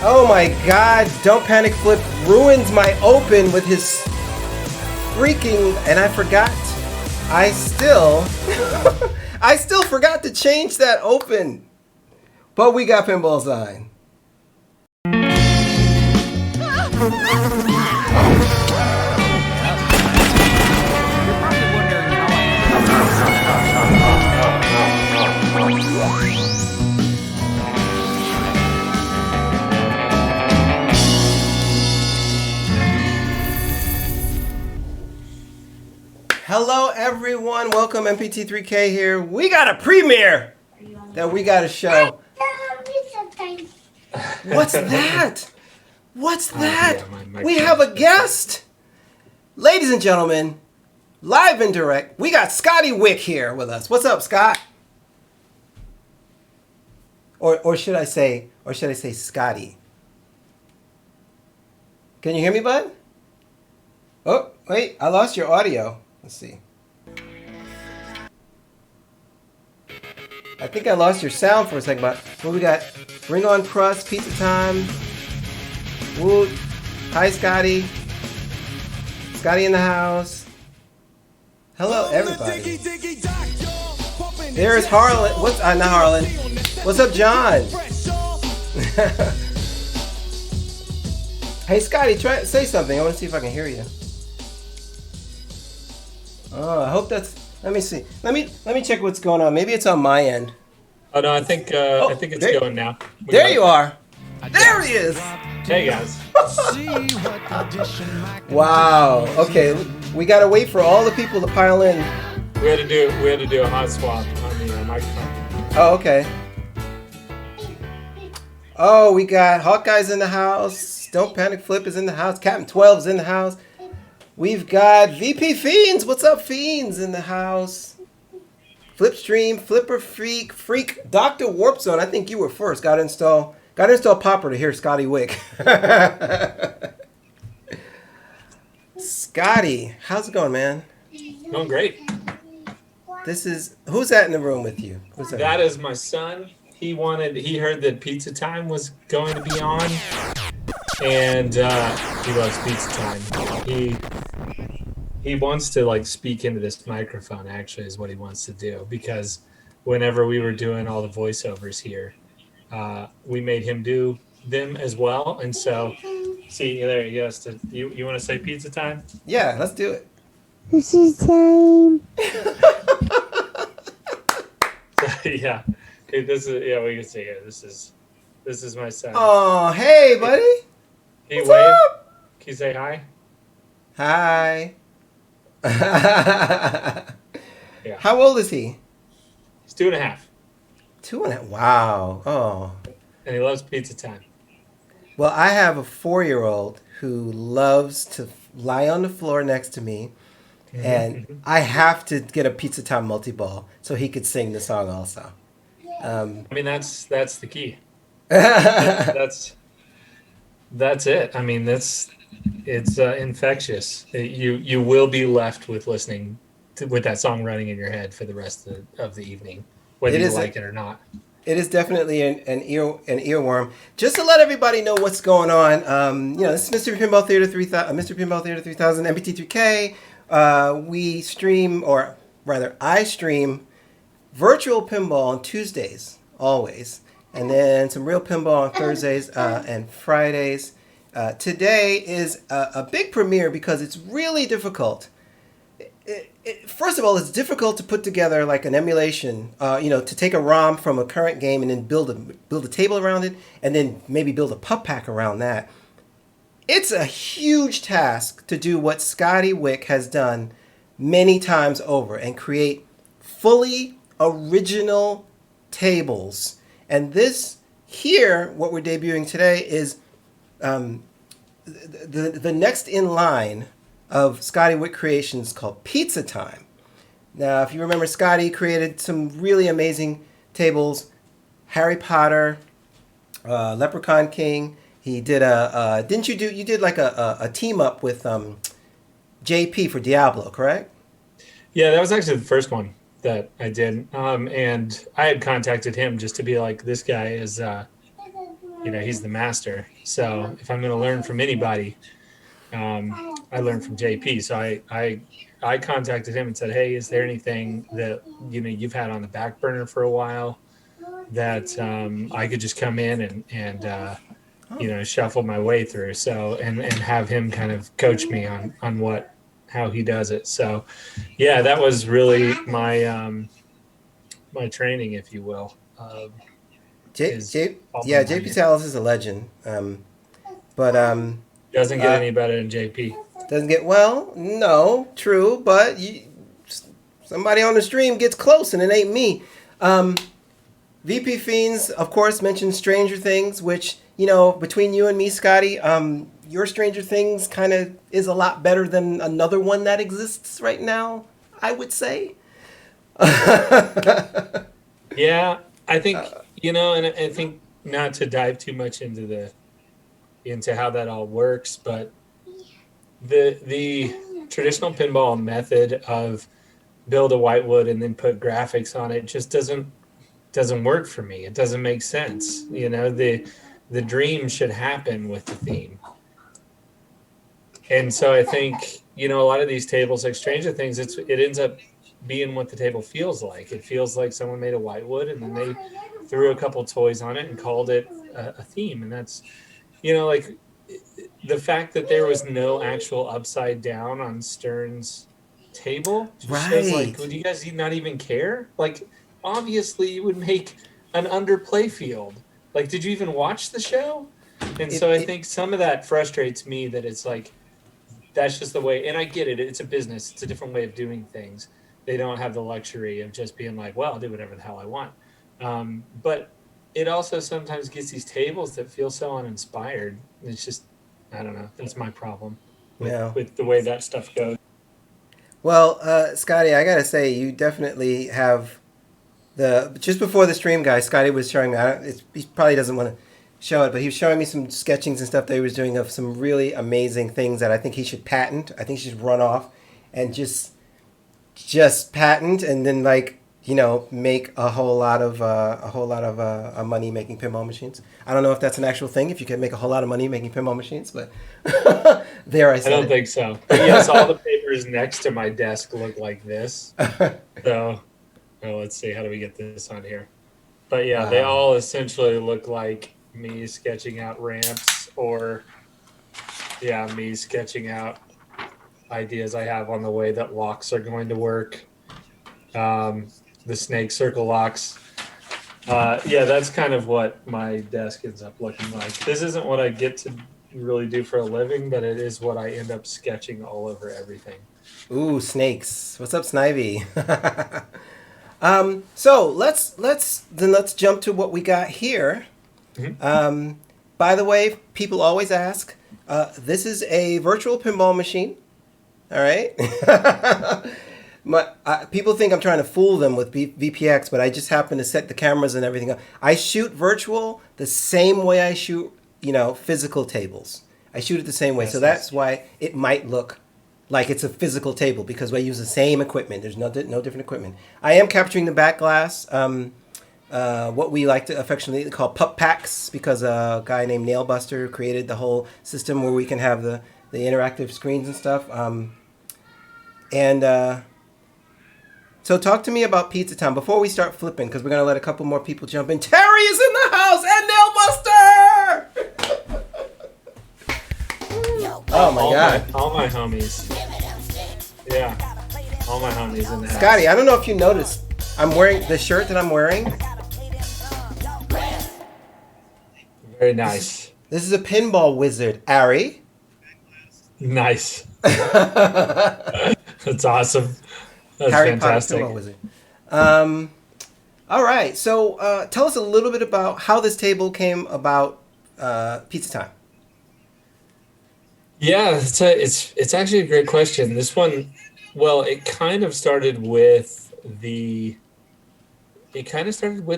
Oh my god, Don't Panic Flip ruins my open with his freaking, and I forgot. I still forgot to change that open. But we got Pinball Sign. Hello everyone, welcome MPT3K here. We got a premiere that we got to show. What's that? What's that? We have a guest. Ladies and gentlemen, live and direct, we got Scotty Wic here with us. What's up, Scott? Or should I say Scotty? Can you hear me, bud? Oh, wait, I lost your audio. Let's see. I think I lost your sound for a second, but what we got? Bring on crust, pizza time. Woo. Hi, Scotty. Scotty in the house. Hello, everybody. There's Harlan. What's not Harlan? What's up, John? Hey, Scotty, say something. I want to see if I can hear you. Oh, I hope that's. Let me see. Let me check what's going on. Maybe it's on my end. Oh no, I think it's going now. There you are. There he is. Hey guys. Wow. Okay, we gotta wait for all the people to pile in. We had to do a hot swap on the microphone. Oh, okay. Oh, we got Hawkeye's in the house. Don't Panic Flip is in the house. Captain 12 is in the house. We've got VP Fiends. What's up, Fiends in the house? Flipstream, Flipper Freak, Dr. Warp Zone. I think you were first. Got to install Popper to hear Scotty Wic. Scotty, how's it going, man? Going great. Who's that in the room with you? That is my son. He heard that Pizza Time was going to be on, and he loves Pizza Time. He wants to speak into this microphone, actually, is what he wants to do, because whenever we were doing all the voiceovers here, we made him do them as well. And so, see, there he goes. You want to say Pizza Time? Yeah, let's do it. This is time. Yeah. We can see it. This is my son. Oh, hey, buddy. Can you wave? Can you say hi? Hi. Yeah. How old is he? He's 2.5. 2.5. Wow. Oh. And he loves Pizza Time. Well, I have a 4-year-old who loves to lie on the floor next to me, and I have to get a Pizza Time multi-ball so he could sing the song also. I mean, that's the key. That's it. I mean, it's infectious. You will be left with listening with that song running in your head for the rest of the evening, whether you like it or not. It is definitely an earworm. Just to let everybody know what's going on, this is Mr. Pinball Theater 3000, Mr. Pinball Theater 3000, MPT3K. We stream, or rather, I stream virtual pinball on Tuesdays, always, and then some real pinball on Thursdays and Fridays. Today is a big premiere because it's really difficult. First of all, it's difficult to put together like an emulation, to take a ROM from a current game and then build a table around it, and then maybe build a pup pack around that. It's a huge task to do what Scotty Wic has done many times over and create fully original tables. And this here, what we're debuting today, is the next in line of Scotty Wic creations called Pizza Time. Now, if you remember, Scotty created some really amazing tables. Harry Potter, Leprechaun King. He did you did like a team up with JP for Diablo, correct? Yeah, that was actually the first one that I did. And I had contacted him just to be like, this guy is, he's the master. So if I'm going to learn from anybody, I learned from JP. So I contacted him and said, hey, is there anything that you've had on the back burner for a while that I could just come in and shuffle my way through. So and have him kind of coach me on how he does it. So yeah, that was really my my training, if you will. JP Salas is a legend. But doesn't get any better than JP. Doesn't get no, true, but somebody on the stream gets close, and it ain't me. VP Fiends, of course, mentioned Stranger Things, which between you and me, Scotty, your Stranger Things kind of is a lot better than another one that exists right now, I would say. Yeah, I think and I think not to dive too much into how that all works, but the traditional pinball method of build a whitewood and then put graphics on it just doesn't work for me. It doesn't make sense. The dream should happen with the theme. And so I think, a lot of these tables, like Stranger Things, it ends up being what the table feels like. It feels like someone made a whitewood and then they threw a couple toys on it and called it a theme. And that's, like the fact that there was no actual upside down on Stern's table just shows, like, would you guys not even care? Like, obviously you would make an underplay field. Like, did you even watch the show? And so I think some of that frustrates me, that it's like, that's just the way, and I get it. It's a business. It's a different way of doing things. They don't have the luxury of just being like, well, I'll do whatever the hell I want. But it also sometimes gets these tables that feel so uninspired. It's just, I don't know. That's my problem with the way that stuff goes. Well, Scotty, I got to say, you definitely have just before the stream, guys, Scotty was showing me, he probably doesn't want to show it, but he was showing me some sketchings and stuff that he was doing of some really amazing things that I think he should patent. I think he should run off and just patent, and then make a whole lot of money making pinball machines. I don't know if that's an actual thing, if you can make a whole lot of money making pinball machines, but there I said I don't think so. But yes, all the papers next to my desk look like this. So let's see, how do we get this on here? But yeah, they all essentially look like me sketching out ramps, or me sketching out ideas I have on the way that locks are going to work. The snake circle locks. That's kind of what my desk ends up looking like. This isn't what I get to really do for a living, but it is what I end up sketching all over everything. Ooh, snakes. What's up, Snivy? So let's jump to what we got here. Mm-hmm. By the way, people always ask, this is a virtual pinball machine. All right. People think I'm trying to fool them with VPX, but I just happen to set the cameras and everything up. I shoot virtual the same way I shoot, physical tables. I shoot it the same way. So that's why it might look like it's a physical table, because we use the same equipment. There's no different equipment. I am capturing the back glass, what we like to affectionately call pup packs, because a guy named Nailbuster created the whole system where we can have the interactive screens and stuff. So talk to me about Pizza Time before we start flipping, because we're going to let a couple more people jump in. Terry is in the house, and Nailbuster! Oh my God. All my homies. Yeah. All my homies in the house. Scotty, I don't know if you noticed, I'm wearing the shirt that I'm wearing. Very nice. This is a pinball wizard, Ari. Nice. That's awesome. That's Harry fantastic. Potter pinball wizard. All right, so tell us a little bit about how this table came about. Pizza Time. Yeah, it's actually a great question. This one, well, it kind of started with the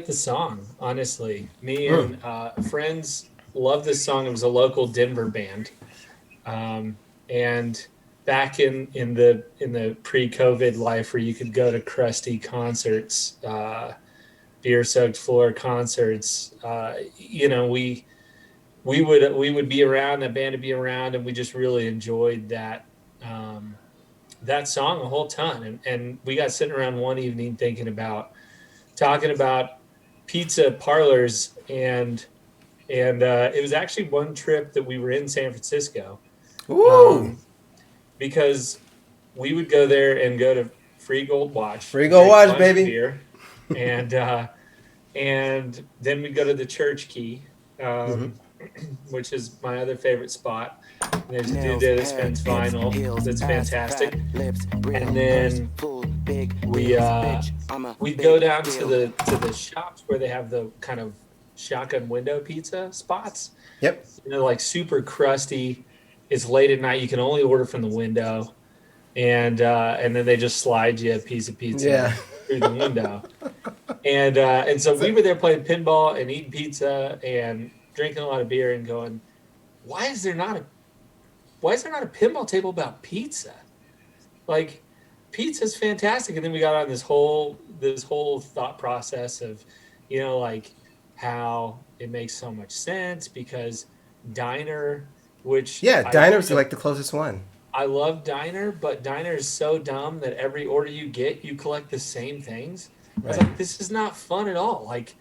song, honestly. Me and friends loved this song. It was a local Denver band. And back in the pre-COVID life, where you could go to crusty concerts, beer-soaked floor concerts, we would be around, that band would be around, and we just really enjoyed that that song a whole ton. And we got sitting around one evening talking about pizza parlors, and it was actually one trip that we were in San Francisco. Ooh. Because we would go there and go to Free Gold Watch. Free Gold drink a Watch, bunch of baby. Beer, and then we'd go to the Church Key, which is my other favorite spot. And there's a dude there that spins vinyl. That's fantastic. And then we'd go down to the shops where they have the kind of shotgun window pizza spots. Yep. You know, like super crusty. It's late at night. You can only order from the window, and then they just slide you a piece of pizza through the window. And so we were there playing pinball and eating pizza and drinking a lot of beer and going, why is there not a pinball table about pizza? Like, pizza's fantastic. And then we got on this whole thought process of, you know, like how it makes so much sense because Diner, which Diner's like the closest one. I love Diner, but Diner is so dumb that every order you get, you collect the same things. I was like, this is not fun at all. Like,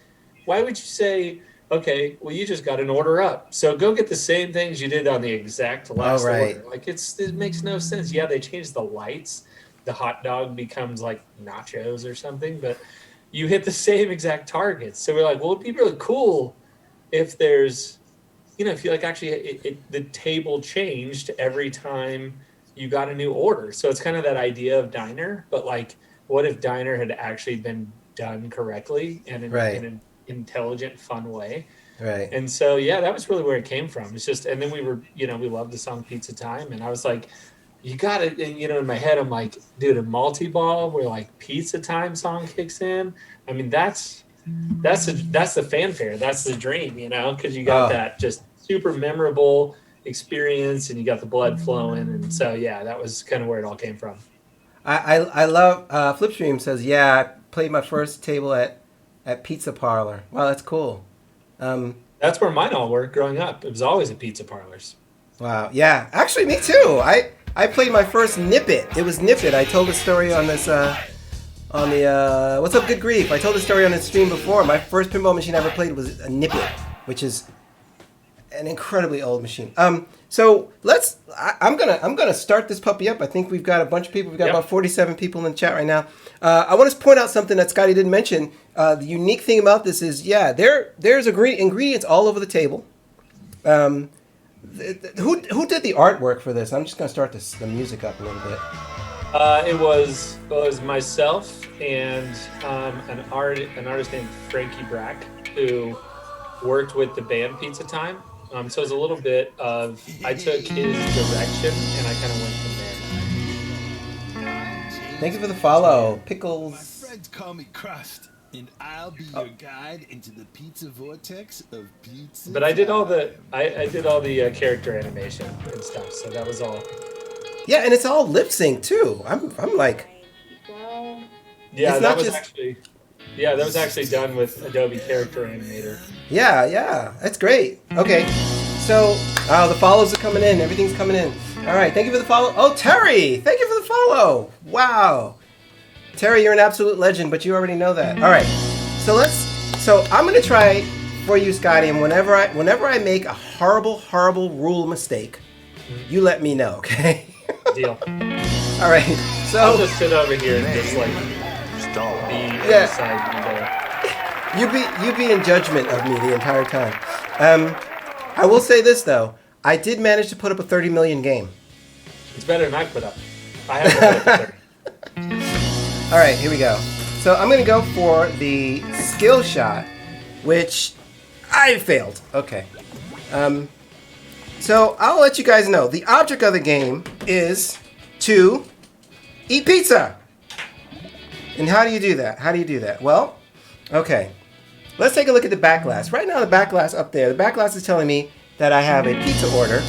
why would you say, okay, well, you just got an order up, so go get the same things you did on the exact last order. Like, it makes no sense. Yeah, they changed the lights. The hot dog becomes like nachos or something, but you hit the same exact targets. So we're like, well, it'd be really cool if there's, you know, if you like actually the table changed every time you got a new order. So it's kind of that idea of Diner, but like, what if Diner had actually been done correctly and in an intelligent, fun way? Right. And so, yeah, that was really where it came from. It's just, and then we were, you know, we loved the song Pizza Time. And I was like, you got it. And, you know, in my head, I'm like, dude, a multi-ball where like Pizza Time song kicks in. I mean, that's the fanfare. That's the dream, you know, because you got that just super memorable experience and you got the blood flowing. And so, yeah, that was kind of where it all came from. I love Flipstream says, I played my first table at Pizza Parlor. Wow, that's cool. That's where mine all were growing up. It was always at pizza parlors. Wow, yeah. Actually, me too. I played my first Nip It. It was Nip It. I told the story on this on the What's Up Good Grief. I told the story on the stream before. My first pinball machine I ever played was a Nip It, which is an incredibly old machine. So I'm gonna start this puppy up. I think we've got a bunch of people. We've got about 47 people in the chat right now. I want to point out something that Scotty didn't mention. The unique thing about this is, there's ingredients all over the table. Who did the artwork for this? I'm just gonna start the music up a little bit. It was myself and an artist named Frankie Brack who worked with the band Pizza Time. So it's a little bit of, I took his direction and I kind of went from there. Thank you for the follow, Pickles. My friends call me Crust, and I'll be your guide into the pizza vortex of pizza. But I did all the character animation and stuff, so that was all. Yeah, and it's all lip sync too. I'm like. Yeah, that was actually done with Adobe Character Animator. Yeah, that's great. Okay, so the follows are coming in. Everything's coming in. All right, thank you for the follow. Oh, Terry, thank you for the follow. Wow, Terry, you're an absolute legend, but you already know that. All right, so I'm gonna try for you, Scotty, and whenever I make a horrible rule mistake, you let me know, okay? Deal. All right, so I'll just sit over here and just like be inside you be in judgment of me the entire time. I will say this though, I did manage to put up a 30 million game. It's better than I put up. I have put up 30. All right, here we go. So I'm gonna go for the skill shot, which I failed. Okay. So I'll let you guys know. The object of the game is to eat pizza. And how do you do that? Well, okay. Let's take a look at the back glass. Right now, the back glass up there, the back glass is telling me that I have a pizza order,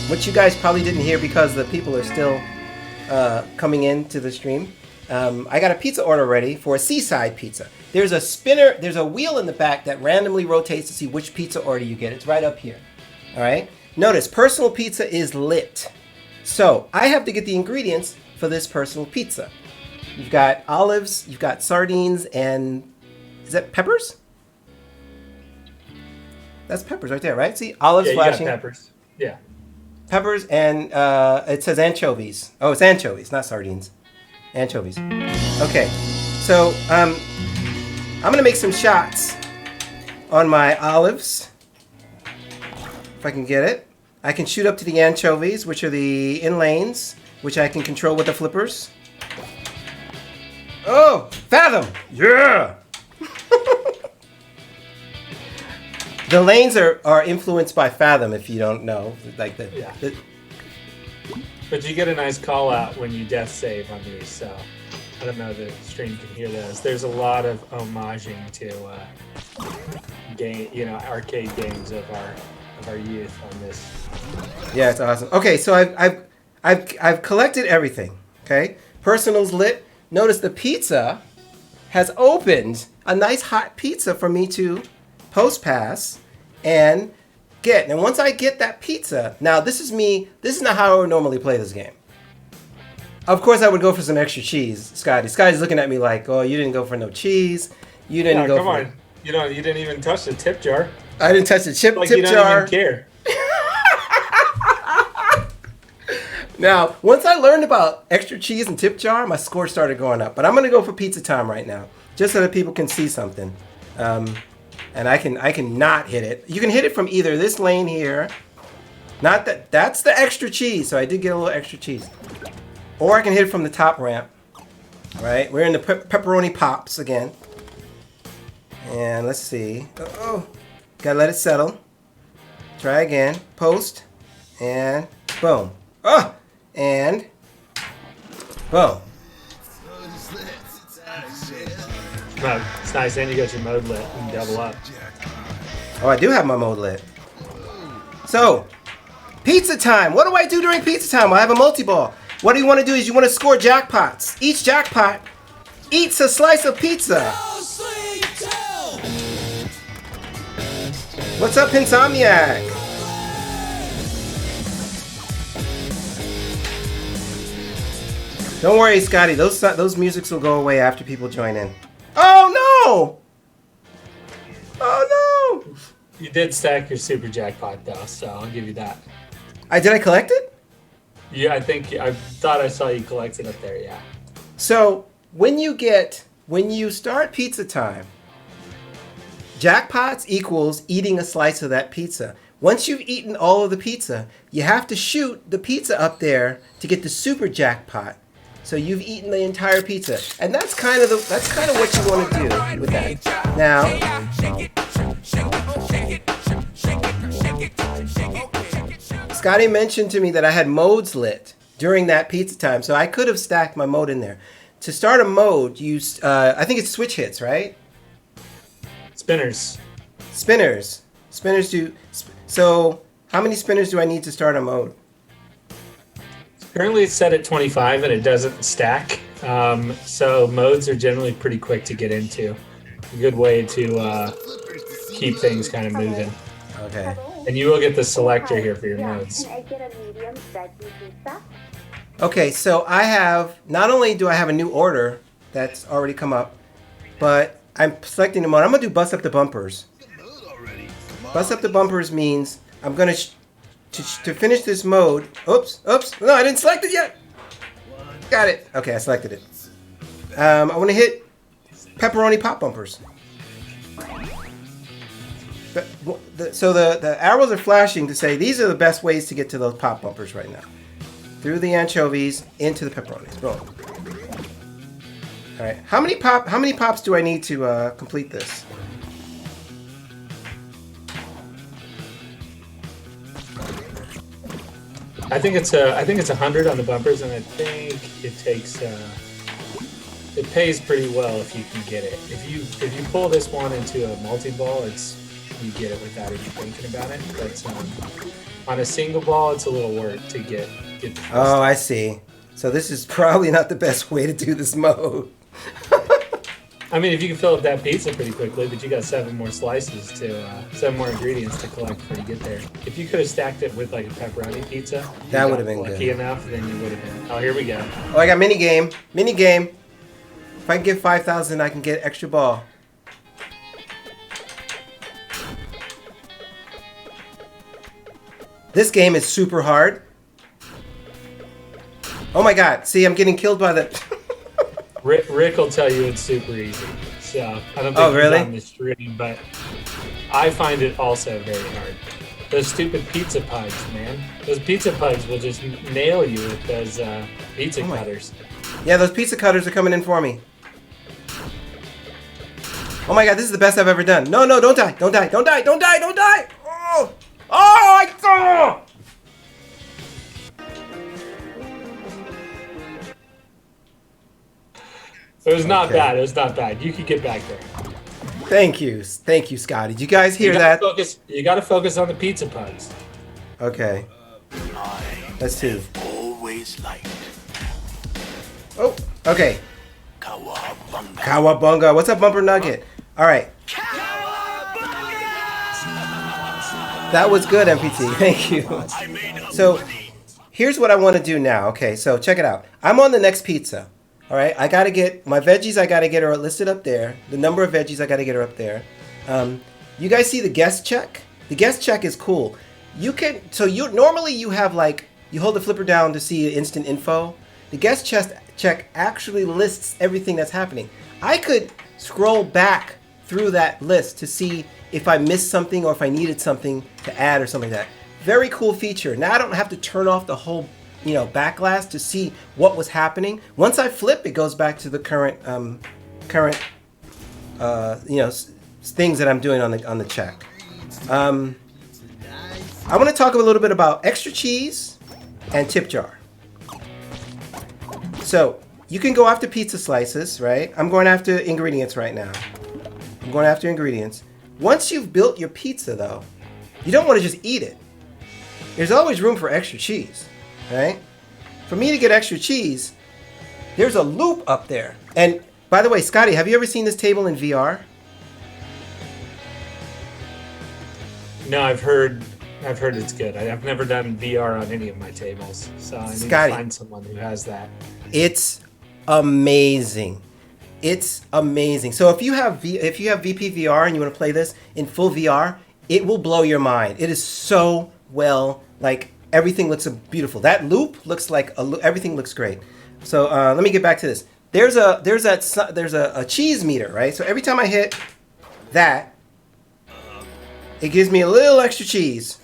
which you guys probably didn't hear because the people are still coming into the stream. I got a pizza order ready for a seaside pizza. There's a wheel in the back that randomly rotates to see which pizza order you get. It's right up here. All right. Notice personal pizza is lit. So I have to get the ingredients for this personal pizza. You've got olives, you've got sardines, and is that peppers? That's peppers right there, right? See, olives Yeah, you flashing. got peppers. Yeah. Peppers and it says anchovies. Oh, it's anchovies, not sardines. Anchovies. Okay, so I'm gonna make some shots on my olives. If I can get it. I can shoot up to the anchovies, which are the in lanes, which I can control with the flippers. Oh, fathom! Yeah! The lanes are influenced by fathom, if you don't know. Like Yeah. But you get a nice call out when you death save on these, so I don't know if the stream can hear those. There's a lot of homaging to arcade games of our youth on this. Yeah, it's awesome. Okay, so I've collected everything. Okay, personal's lit. Notice the pizza has opened a nice hot pizza for me to post pass and get. And once I get that pizza, now this is not how I would normally play this game. Of course, I would go for some extra cheese, Scotty. Scotty's looking at me like, "Oh, you didn't go for no cheese. You didn't go come for." on. You didn't even touch the tip jar. I didn't touch the tip Like jar. you don't even care. Now, once I learned about extra cheese and tip jar, my score started going up. But I'm gonna go for pizza time right now, just so that people can see something. And I can not hit it. You can hit it from either this lane here. Not that that's the extra cheese, so I did get a little extra cheese. Or I can hit it from the top ramp. All right, we're in the pepperoni pops again. And let's see. Oh, gotta let it settle. Try again. Post. And boom. Oh! And boom. No, it's nice. Then you got your mode lit and double up. Oh, I do have my mode lit. So, pizza time. What do I do during pizza time? I have a multi-ball. What you want to do is you want to score jackpots. Each jackpot eats a slice of pizza. What's up, Insomniac? Don't worry, Scotty. Those musics will go away after people join in. Oh no! Oh no! You did stack your super jackpot though, so I'll give you that. Did I collect it? Yeah, I thought I saw you collect it up there. Yeah. So when you start pizza time, jackpots equals eating a slice of that pizza. Once you've eaten all of the pizza, you have to shoot the pizza up there to get the super jackpot. So you've eaten the entire pizza, and that's kind of what you want to do with that. Now, Scotty mentioned to me that I had modes lit during that pizza time, so I could have stacked my mode in there. To start a mode, I think it's switch hits, right? Spinners. Spinners do. So how many spinners do I need to start a mode? Currently it's set at 25 and it doesn't stack. So modes are generally pretty quick to get into. A good way to keep things kind of moving. Okay. And you will get the selector here for your modes. Can I get a medium veggie pizza? Okay, so not only do I have a new order that's already come up, but I'm selecting the mode. I'm gonna do bust up the bumpers. Bust up the bumpers means I'm gonna to finish this mode. Oops. No, I didn't select it yet. Got it. Okay, I selected it. I want to hit pepperoni pop bumpers. So the arrows are flashing to say these are the best ways to get to those pop bumpers right now. Through the anchovies into the pepperonis. Boom. All right. How many pops do I need to complete this? I think it's 100 on the bumpers, and I think it takes it pays pretty well if you can get it. If you pull this one into a multi-ball, you get it without even thinking about it. But on a single ball, it's a little work to get the first. Oh, I see. So this is probably not the best way to do this mode. I mean, if you can fill up that pizza pretty quickly, but you got 7 more slices to, 7 more ingredients to collect before you get there. If you could have stacked it with like a pepperoni pizza, That would have been lucky good. enough, then you would have been. Oh, here we go. Oh, I got mini game. Mini game. If I can get 5,000, I can get extra ball. This game is super hard. Oh my god. See, I'm getting killed by the... Rick will tell you it's super easy. So I don't think Oh, really? he's on the stream, but I find it also very hard. Those stupid pizza pugs, man. Those pizza pugs will just nail you with those pizza cutters. Yeah, those pizza cutters are coming in for me. Oh my god, this is the best I've ever done. No, no, don't die. Don't die. Don't die. Don't die. Don't die. Oh! Oh, I saw! It was not Okay. bad. It was not bad. You could get back there. Thank you. Thank you, Scotty. Did you guys hear You that? gotta focus on the pizza pugs. Okay. Let's see. Always liked Oh, okay. Cowabunga. Cowabunga. What's up, Bumper Nugget? All right. That was good, MPT. Thank you. So, here's what I want to do now. Okay, so check it out. I'm on the next pizza. All right, I got to get my veggies. I got to get her listed up there. The number of veggies, I got to get her up there. You guys see the guest check? The guest check is cool. You can, so you normally you have like, you hold the flipper down to see instant info. The guest check actually lists everything that's happening. I could scroll back through that list to see if I missed something or if I needed something to add or something like that. Very cool feature. Now I don't have to turn off the whole, backlash to see what was happening. Once I flip, it goes back to the current things that I'm doing on the check. I want to talk a little bit about extra cheese and tip jar. So you can go after pizza slices, right? I'm going after ingredients right now. I'm going after ingredients. Once you've built your pizza, though, you don't want to just eat it. There's always room for extra cheese, right? For me to get extra cheese, there's a loop up there. And by the way, Scotty, have you ever seen this table in VR? No, I've heard it's good. I've never done VR on any of my tables, so I need Scotty. to find someone who has that. It's amazing. It's amazing. So if you have VP VR and you want to play this in full VR, it will blow your mind. It is so well, like everything looks beautiful. That loop looks like everything looks great. So let me get back to this. There's a cheese meter, right? So every time I hit that, it gives me a little extra cheese.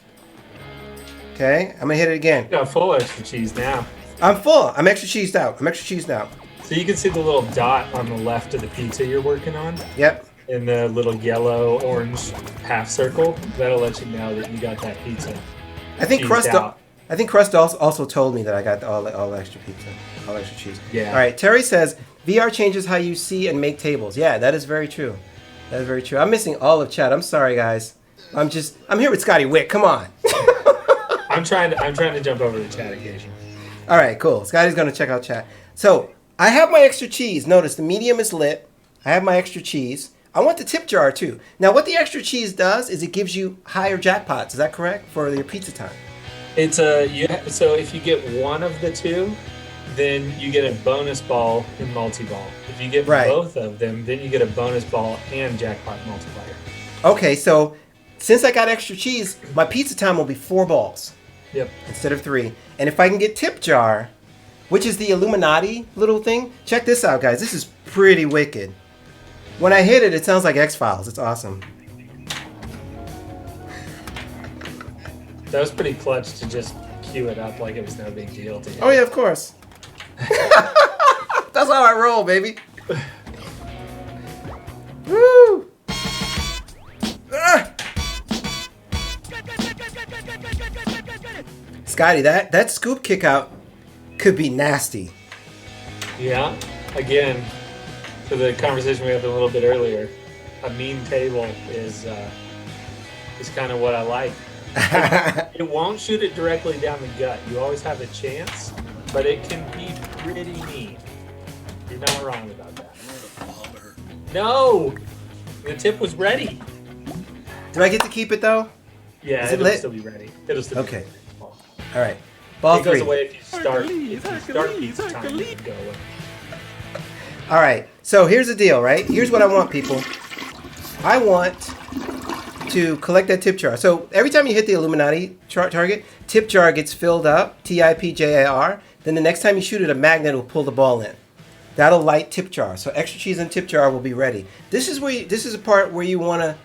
Okay, I'm gonna hit it again. You got full extra cheese now. I'm full. I'm extra cheesed out. So you can see the little dot on the left of the pizza you're working on, Yep. and the little yellow orange half circle. That'll let you know that you got that pizza. I think Cheesed out. Crust also told me that I got all extra pizza, all extra cheese. Yeah. All right. Terry says VR changes how you see and make tables. Yeah, that is very true. That is very true. I'm missing all of chat. I'm sorry, guys. I'm here with Scotty Wic. Come on. I'm trying to jump over to chat occasionally. All right, cool. Scotty's gonna check out chat. So I have my extra cheese. Notice the medium is lit. I have my extra cheese. I want the tip jar too. Now, what the extra cheese does is it gives you higher jackpots. Is that correct for your pizza time? It's so if you get one of the two, then you get a bonus ball in multi-ball. If you get Right. both of them, then you get a bonus ball and jackpot multiplier. Okay, so since I got extra cheese, my pizza time will be 4 balls Yep. instead of 3. And if I can get tip jar, which is the Illuminati little thing, check this out, guys. This is pretty wicked. When I hit it, it sounds like X-Files. It's awesome. That was pretty clutch to just cue it up like it was no big deal to you. Oh yeah, of course. That's how I roll, baby. Woo! Ah! Scotty, that scoop kick out could be nasty. Yeah. Again, to the conversation we had a little bit earlier, a mean table is kind of what I like. It won't shoot it directly down the gut. You always have a chance, but it can be pretty mean. You're not wrong about that. No! The tip was ready. Do I get to keep it though? Yeah, Is it it'll lit? still be ready. It'll still be Okay. ready. All right. Ball It goes 3. away if you start pizza time. It go away. All right. So here's the deal, right? Here's what I want, people. I want to collect that tip jar. So every time you hit the Illuminati target, tip jar gets filled up, TIPJAR. Then the next time you shoot it, a magnet will pull the ball in. That'll light tip jar. So extra cheese and tip jar will be ready. This is a part where you want to.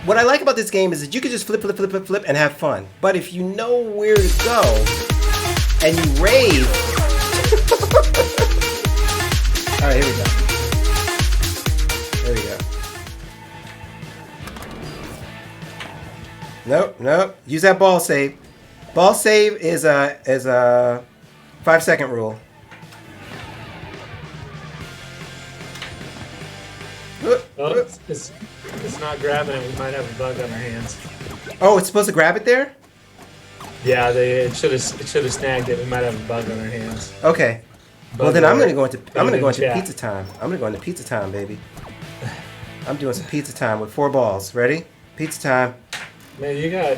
What I like about this game is that you can just flip and have fun. But if you know where to go and you rave. All right, here we go. There we go. Nope. Use that ball save. Ball save is a 5-second rule. Oh, it's not grabbing it. We might have a bug on our hands. Oh, it's supposed to grab it there? Yeah, it should have snagged it. We might have a bug on our hands. Okay. Well, Bug then I'm alert. gonna go into Chat. pizza time. I'm gonna go into pizza time, baby. I'm doing some pizza time with 4 balls. Ready? Pizza time. Man, you got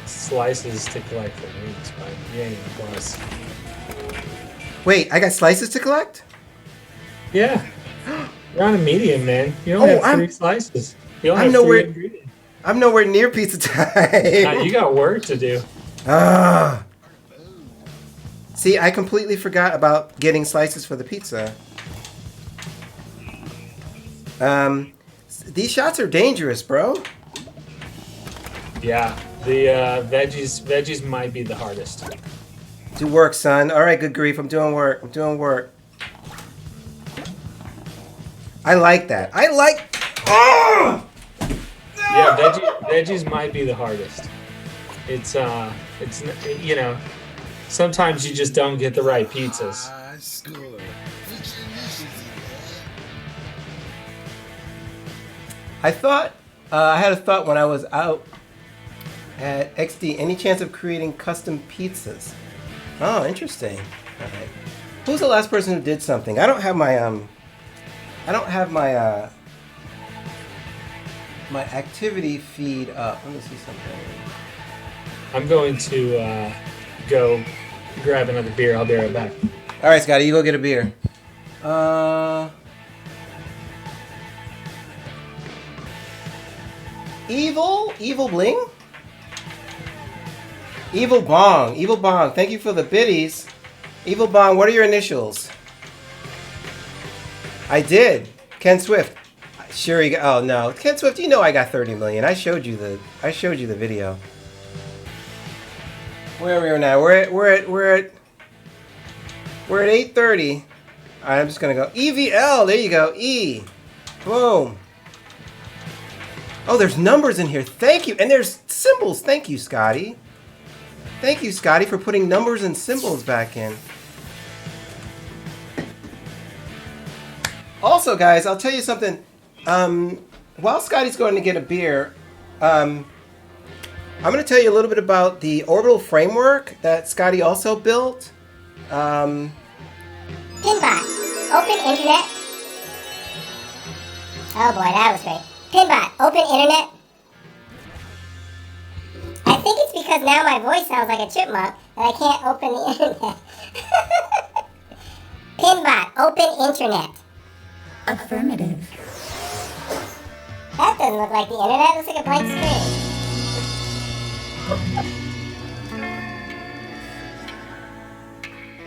slices to collect for weeks, but you ain't even close. Wait, I got slices to collect? Yeah. You're on a medium, man. You only have 3 slices. You only I'm have 3 nowhere- ingredients. I'm nowhere near pizza time. Nah, you got work to do. Ah. See, I completely forgot about getting slices for the pizza. These shots are dangerous, bro. Yeah, the veggies might be the hardest. Do work, son. All right, good grief. I'm doing work. I like that. Oh! Yeah, veggies might be the hardest. It's you know, sometimes you just don't get the right pizzas. I score. I thought, I had a thought when I was out at XD. Any chance of creating custom pizzas? Oh, interesting. All right. Who's the last person who did something? I don't have my my activity feed up. Let me see something. I'm going to go grab another beer. I'll be right back. All right, Scotty, you go get a beer. Evil Bling? Evil Bong. Thank you for the biddies. Evil Bong, what are your initials? I did. Ken Swift. Sure you got, oh no. Ken Swift, you know I got 30 million. I showed you the video. Where are we now? We're at 8:30. Alright, I'm just gonna go. EVL, there you go. E. Boom. Oh, there's numbers in here. Thank you. And there's symbols. Thank you, Scotty. Thank you, Scotty, for putting numbers and symbols back in. Also, guys, I'll tell you something. While Scotty's going to get a beer, I'm going to tell you a little bit about the orbital framework that Scotty also built. Pinball. Open internet. Oh boy, that was great. Pinball. Open internet. I think it's because now my voice sounds like a chipmunk that I can't open the internet. Pinball. Open internet. Affirmative. That doesn't look like the internet. It looks like a blank screen.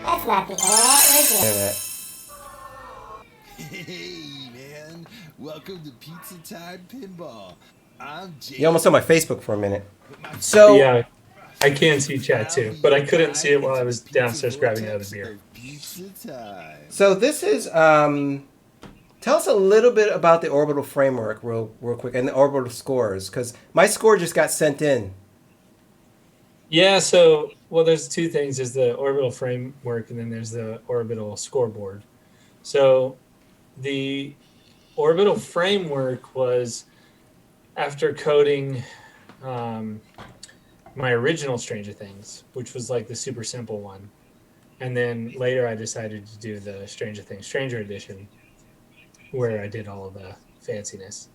That's not the internet. Where's the Internet. Hey, man. Welcome to Pizza Time Pinball. I'm Jay. You almost saw my Facebook for a minute. So, Yeah, I can see chat too, but I couldn't see it while I was downstairs grabbing another beer. Pizza time. so this is, tell us a little bit about the orbital framework real quick and the orbital scores, because my score just got sent in. Yeah, so, well, there's 2 things. There's the orbital framework, and then there's the orbital scoreboard. So the orbital framework was after coding my original Stranger Things, which was like the super simple one. And then later I decided to do the Stranger Things Stranger Edition. where I did all of the fanciness.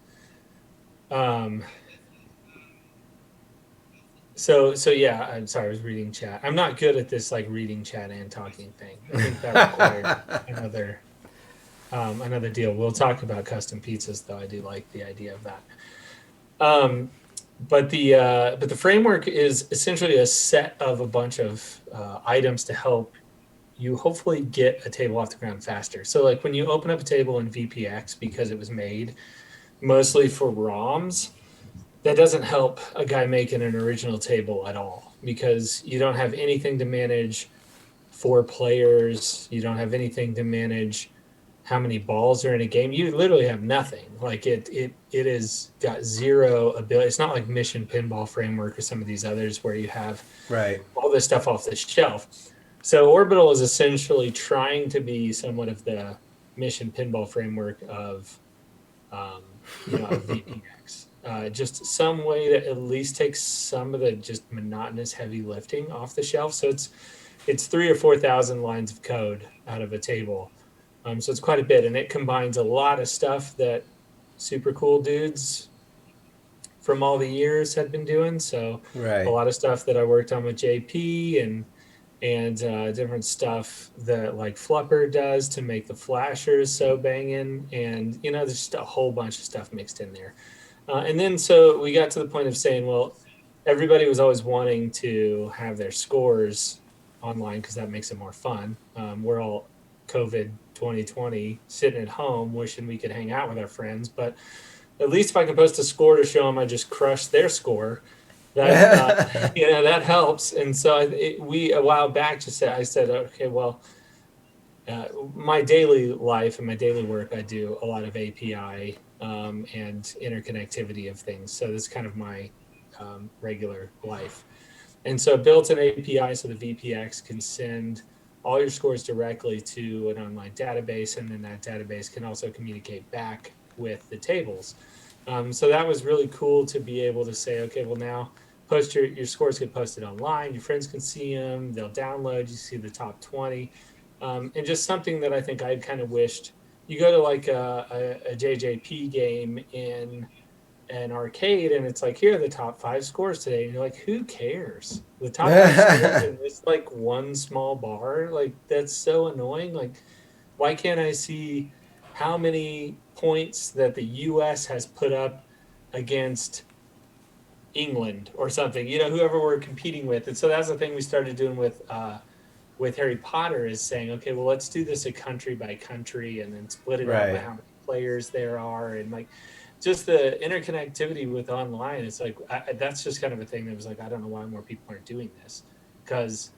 So yeah, I'm sorry, I was reading chat. I'm not good at this like reading chat and talking thing. I think that required another deal. We'll talk about custom pizzas, though. I do like the idea of that. But the framework is essentially a set of a bunch of items to help you hopefully get a table off the ground faster. So like when you open up a table in VPX, because it was made mostly for ROMs, that doesn't help a guy making an original table at all, because you don't have anything to manage 4 players. You don't have anything to manage how many balls are in a game. You literally have nothing. Like it is got zero ability. It's not like Mission Pinball Framework or some of these others where you have all this stuff off the shelf. So Orbital is essentially trying to be somewhat of the Mission Pinball Framework of VPX. Just some way to at least take some of the just monotonous heavy lifting off the shelf. So it's 3,000 or 4,000 lines of code out of a table. So it's quite a bit, and it combines a lot of stuff that super cool dudes from all the years had been doing. So a lot of stuff that I worked on with JP and different stuff that like Flupper does to make the flashers so banging, and there's just a whole bunch of stuff mixed in there. And then so we got to the point of saying, well, everybody was always wanting to have their scores online because that makes it more fun. We're all COVID 2020 sitting at home wishing we could hang out with our friends, but at least if I can post a score to show them I just crushed their score, that that helps. And so we a while back I said, okay, well, my daily life and my daily work, I do a lot of API and interconnectivity of things. So this is kind of my regular life. And so I built an API so the VPX can send all your scores directly to an online database, and then that database can also communicate back with the tables. So that was really cool to be able to say, okay, well now post your scores get posted online, your friends can see them, they'll download, you see the top 20. And just something that I think I'd kind of wished, you go to like a JJP game in an arcade and it's like, here are the top 5 scores today, and you're like, who cares? The top 5 scores in this like one small bar, like that's so annoying. Like, why can't I see how many points that the US has put up against England or something, whoever we're competing with? And so that's the thing we started doing with Harry Potter, is saying, okay, well, let's do this a country by country and then split it out by how many players there are, and like just the interconnectivity with online. It's like that's just kind of a thing that was like, I don't know why more people aren't doing this, because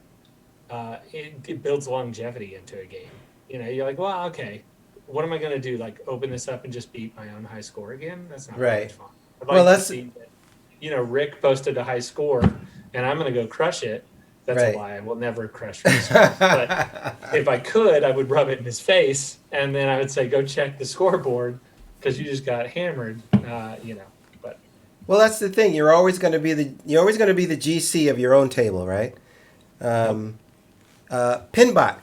it builds longevity into a game. You're like, well, okay, what am I going to do? Like open this up and just beat my own high score again? That's not very much fun. I'd like to see that, Rick posted a high score and I'm going to go crush it. That's a lie. I will never crush Rick's score. But if I could, I would rub it in his face, and then I would say, go check the scoreboard because you just got hammered, But well, that's the thing. You're always going to be the GC of your own table, right? Pinbot,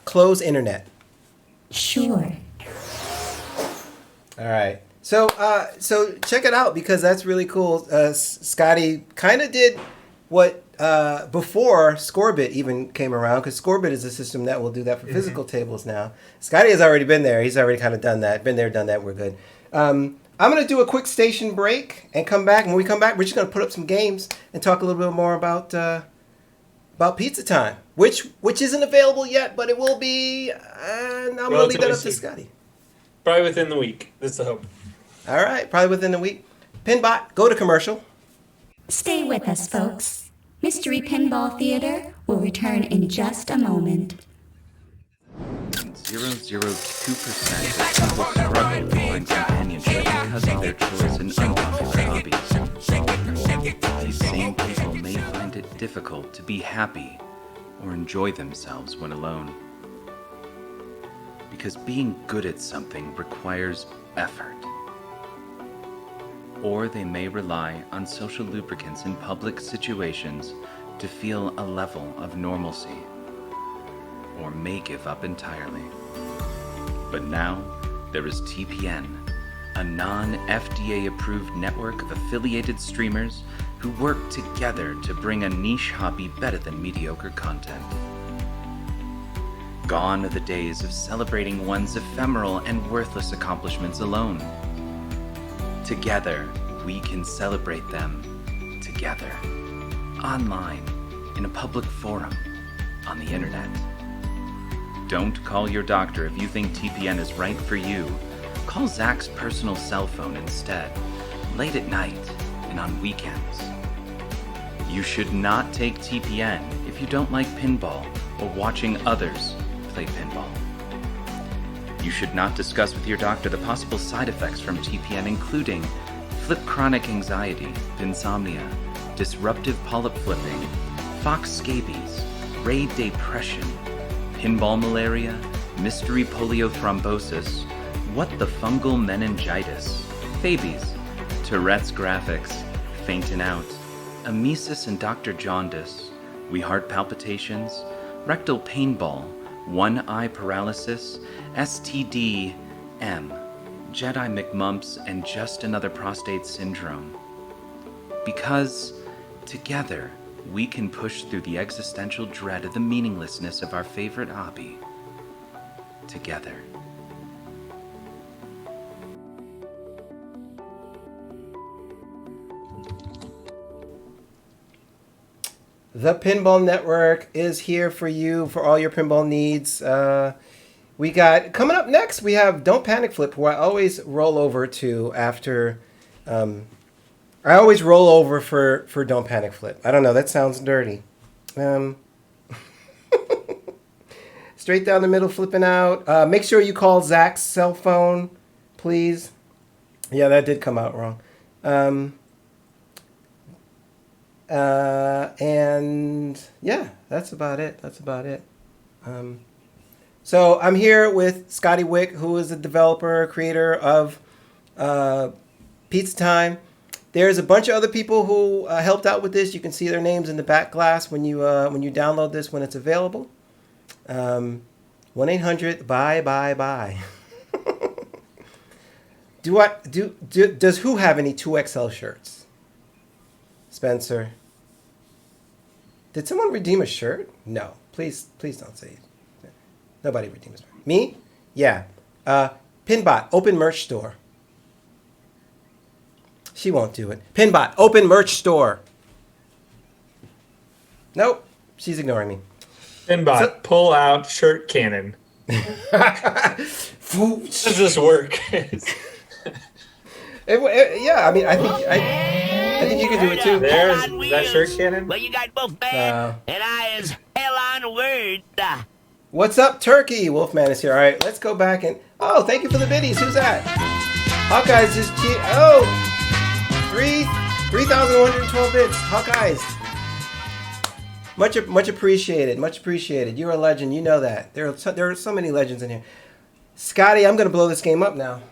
close internet. Sure. All right. So check it out, because that's really cool. Scotty kind of did what before Scorebit even came around, because Scorebit is a system that will do that for physical tables now. Scotty has already been there. He's already kind of done that. Been there, done that. We're good. I'm going to do a quick station break and come back. And when we come back, we're just going to put up some games and talk a little bit more about Pizza Time, which isn't available yet, but it will be. And I'm going to leave that up to Scotty. Probably within the week. That's the hope. All right, probably within the week. Pinbot, go to commercial. Stay with us, folks. Mystery Pinball Theater will return in just a moment. 0.002% of people struggle to find companionship because of their choice in unpopular hobbies. These same people may find it difficult to be happy or enjoy themselves when alone. Because being good at something requires effort. Or they may rely on social lubricants in public situations to feel a level of normalcy, or may give up entirely. But now, there is TPN, a non-FDA approved network of affiliated streamers who work together to bring a niche hobby better than mediocre content. Gone are the days of celebrating one's ephemeral and worthless accomplishments alone. Together, we can celebrate them together. Online, in a public forum, on the internet. Don't call your doctor if you think TPN is right for you. Call Zach's personal cell phone instead, late at night and on weekends. You should not take TPN if you don't like pinball or watching others play pinball. You should not discuss with your doctor the possible side effects from TPN, including flip chronic anxiety, insomnia, disruptive polyp flipping, fox scabies, ray depression, pinball malaria, mystery polio thrombosis, what the fungal meningitis, Fabies, Tourette's graphics, fainting out, emesis and Dr. Jaundice, we heart palpitations, rectal painball, one eye paralysis, STD, M, Jedi McMumps, and just another prostate syndrome. Because together, we can push through the existential dread of the meaninglessness of our favorite hobby. Together. The Pinball Network is here for you for all your pinball needs. We got, coming up next, we have Don't Panic Flip, who I always roll over to after, I always roll over for Don't Panic Flip. I don't know, that sounds dirty. Straight down the middle, flipping out. Make sure you call Zach's cell phone, please. Yeah, that did come out wrong. And yeah, that's about it. So I'm here with Scotty Wic, who is the developer, creator of Pizza Time. There's a bunch of other people who helped out with this. You can see their names in the back glass when you download this when it's available. 1-800-BUY. Does who have any 2XL shirts? Spencer. Did someone redeem a shirt? No. Please don't say it. Nobody redeems a shirt. Me? Yeah. Pinbot, open merch store. She won't do it. Pinbot, open merch store. Nope. She's ignoring me. Pinbot, pull out shirt cannon. How does this work? Yeah, I mean, I think you can do it too. There's that shirt cannon. Well, you got both bad and I is hell on word. What's up, Turkey? Wolfman is here. All right, let's go back and... Oh, thank you for the biddies. Who's that? Hawkeye's just... 3,112 bits. Hawkeye's. Much appreciated. Much appreciated. You're a legend. You know that. There are so many legends in here. Scotty, I'm going to blow this game up now.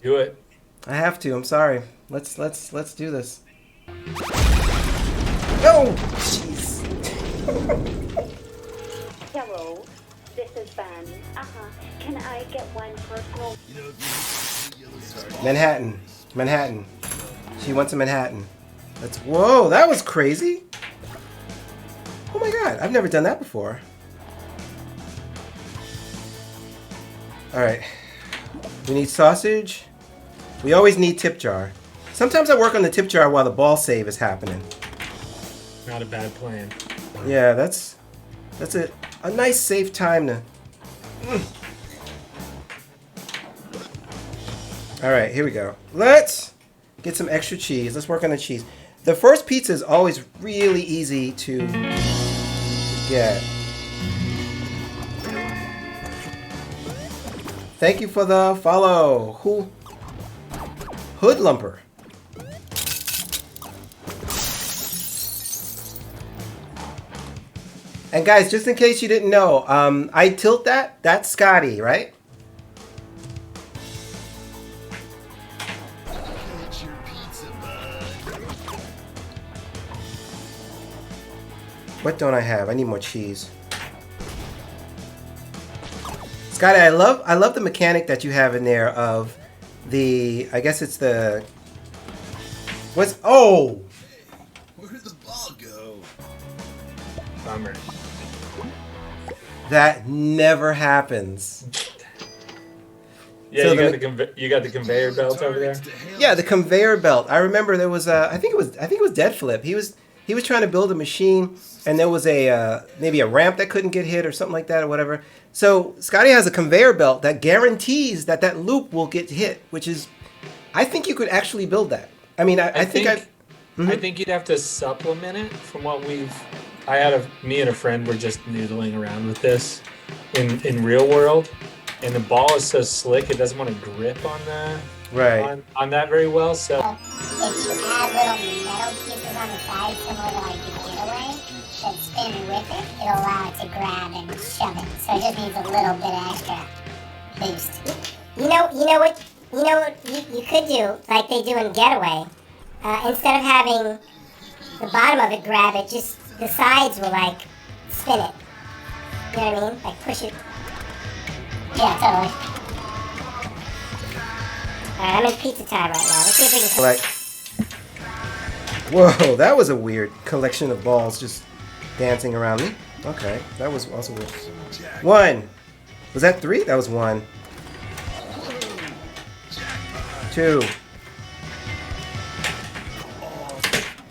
Do it. I have to. I'm sorry. Let's do this. No! Jeez. Hello, this is Ben. Can I get one personal? Manhattan. She wants a Manhattan. Whoa, that was crazy. Oh my god, I've never done that before. Alright. We need sausage. We always need tip jar. Sometimes I work on the tip jar while the ball save is happening. Not a bad plan. Yeah, that's a nice safe time to... Alright, here we go. Let's get some extra cheese. Let's work on the cheese. The first pizza is always really easy to get. Thank you for the follow. Hoodlumper. And guys, just in case you didn't know, I tilt that's Scotty, right? What don't I have? I need more cheese. Scotty, I love the mechanic that you have in there of the, I guess it's the, what's, oh! Where did the ball go? Bummer. That never happens. Yeah, So you got the conveyor belt over there. Yeah, the conveyor belt. I remember there was I think it was Dead Flip. He was trying to build a machine, and there was a maybe a ramp that couldn't get hit or something like that or whatever. So Scotty has a conveyor belt that guarantees that loop will get hit, which is, I think you could actually build that. I mean, I think I think you'd have to supplement it from what me and a friend were just noodling around with this in real world, and the ball is so slick it doesn't want to grip on on that very well. So if you add little metal pieces on the side, similar to like the getaway, that spin with it, it'll allow it to grab and shove it. So it just needs a little bit of extra boost. You know what you could do, like they do in Getaway. Instead of having the bottom of it grab it, just the sides will like spin it. You know what I mean? Like push it. Yeah, totally. Alright, I'm in pizza time right now. Let's see if we can... Whoa, that was a weird collection of balls just dancing around me. Okay, that was also weird. 1. Was that 3? That was 1. 2.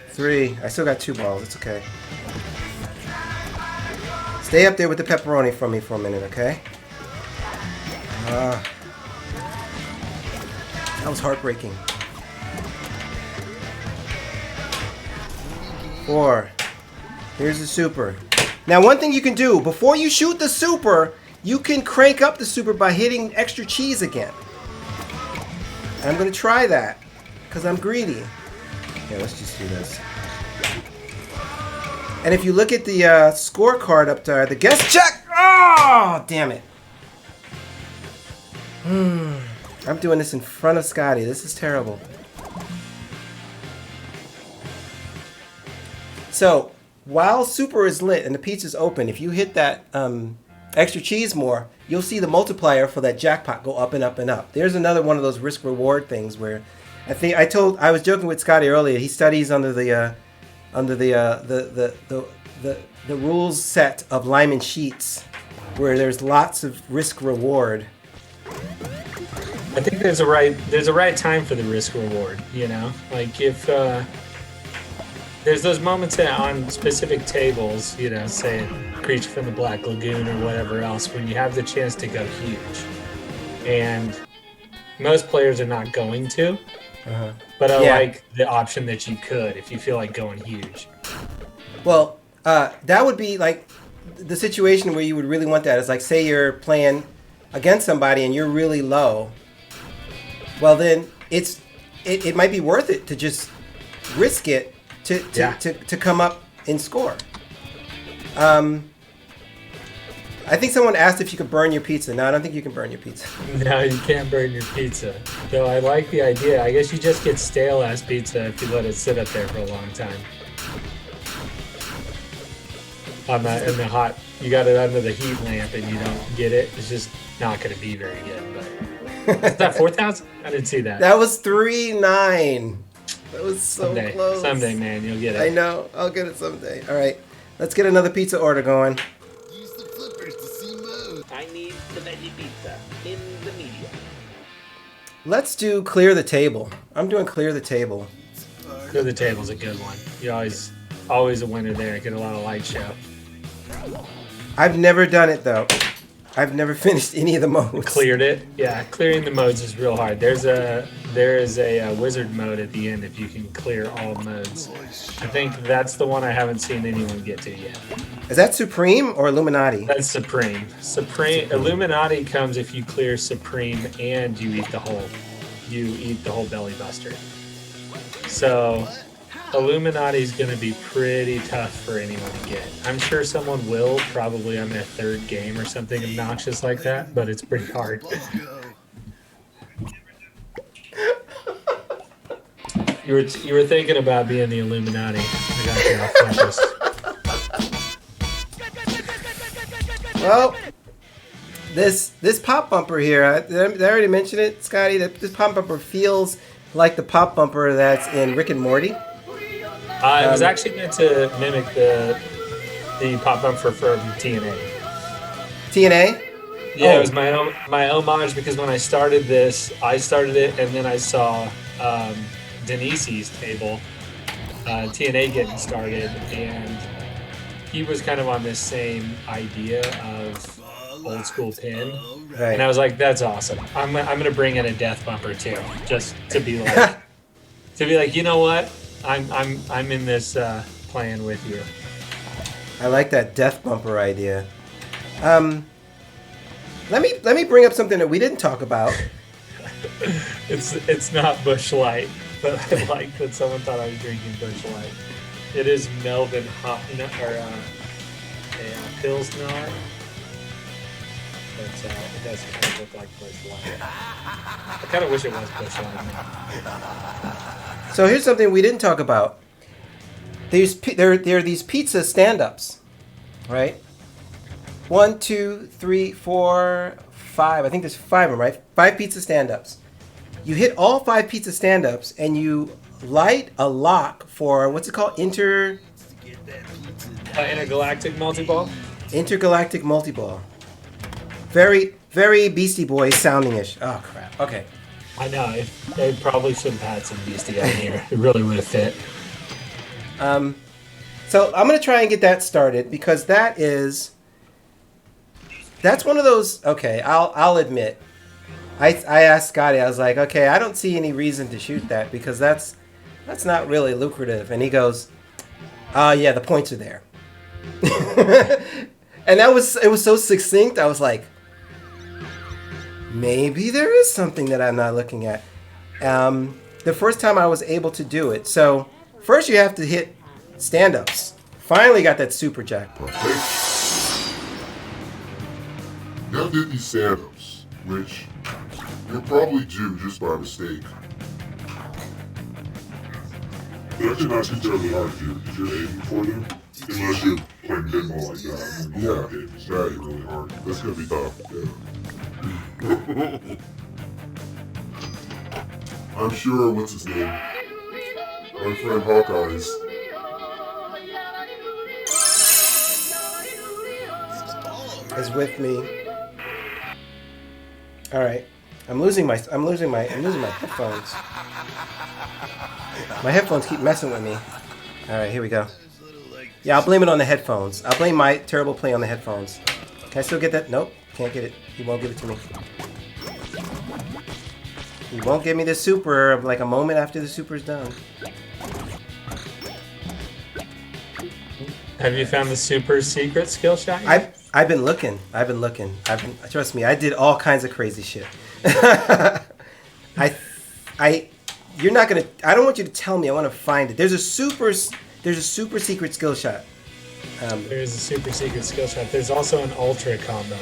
3. I still got 2 balls. It's okay. Stay up there with the pepperoni for me for a minute, okay? That was heartbreaking. 4. Here's the super. Now, one thing you can do, before you shoot the super, you can crank up the super by hitting extra cheese again. And I'm going to try that, because I'm greedy. Okay, let's just do this. And if you look at the scorecard up there, the guest check. Oh, damn it. I'm doing this in front of Scotty. This is terrible. So, while super is lit and the pizza's open, if you hit that extra cheese more, you'll see the multiplier for that jackpot go up and up and up. There's another one of those risk reward things where I was joking with Scotty earlier. He studies under the rules set of Lyman Sheets, where there's lots of risk reward. I think there's a right time for the risk reward, you know? Like if there's those moments on specific tables, you know, say Creature from the Black Lagoon or whatever else, when you have the chance to go huge. And most players are not going to. But I like the option that you could if you feel like going huge. Well, that would be like the situation where you would really want that is like, say you're playing against somebody and you're really low. Well, then it might be worth it to just risk it to come up and score. I think someone asked if you could burn your pizza. No, I don't think you can burn your pizza. No, you can't burn your pizza. Though I like the idea. I guess you just get stale-ass pizza if you let it sit up there for a long time. In the hot, you got it under the heat lamp and you don't get it. It's just not going to be very good. But is that 4,000? I didn't see that. That was 3-9. That was so close. Someday, man, you'll get it. I know. I'll get it someday. All right, let's get another pizza order going. I need the veggie pizza in the medium. Let's do clear the table. I'm doing clear the table. Clear the table's a good one. You always a winner there. Get a lot of light show. I've never done it though. I've never finished any of the modes. Cleared it? Yeah, clearing the modes is real hard. There is a wizard mode at the end if you can clear all modes. I think that's the one I haven't seen anyone get to yet. Is that Supreme or Illuminati? That's Supreme. Illuminati comes if you clear Supreme and you eat the whole belly buster. So Illuminati's gonna be pretty tough for anyone to get. I'm sure someone will, probably on their third game or something obnoxious like that, but it's pretty hard. You were thinking about being the Illuminati. I got you off focus. Well, this pop bumper here, did I already mention it, Scotty? That this pop bumper feels like the pop bumper that's in Rick and Morty. It was actually meant to mimic the pop bumper from TNA. TNA? Yeah, It was my homage because when I started this, I started it and then I saw Denise's table, TNA getting started, and he was kind of on this same idea of old school pin. Right. And I was like, that's awesome. I'm gonna bring in a death bumper too, just to be like, you know what? I'm in this playing with you. I like that death bumper idea. Let me bring up something that we didn't talk about. It's not Busch Light, but I like that someone thought I was drinking Busch Light. It is Melvin Hot or a Pilsner. But it does kind of look like Busch Light. I kind of wish it was Busch Light. So here's something we didn't talk about. There are these pizza stand-ups, right? 1, 2, 3, 4, 5. I think there's 5 of them, right? 5 pizza stand-ups. You hit all 5 pizza stand-ups and you light a lock for, what's it called? Intergalactic multi-ball? Intergalactic multi-ball. Very, very Beastie Boys sounding-ish. Oh, crap. Okay. I know. They probably should have had some Beastie on here. It really would have fit. So I'm going to try and get that started because that's one of those, okay, I'll admit. I asked Scotty, I was like, okay, I don't see any reason to shoot that because that's not really lucrative. And he goes, yeah, the points are there. And it was so succinct. I was like, maybe there is something that I'm not looking at. The first time I was able to do it. So first you have to hit stand-ups. Finally got that super jackpot. Now did these stand-ups, which you'll probably do just by mistake. They're actually not too terribly hard to do because you're aiming for them. Unless you're playing pinball like that. Yeah, it's really hard. That's gonna be tough. Yeah. I'm sure, what's his name? My friend Hawkeye's. Is with me. All right, I'm losing my headphones. My headphones keep messing with me. All right, here we go. Yeah, I'll blame it on the headphones. I'll blame my terrible play on the headphones. Can I still get that? Nope, can't get it. He won't give it to me. He won't give me the super like a moment after the super's done. Have you found the super secret skill shot yet? I've been looking. Trust me, I did all kinds of crazy shit. You're not gonna. I don't want you to tell me. I want to find it. There's a super secret skill shot. There's a super secret skill shot. There's also an ultra combo.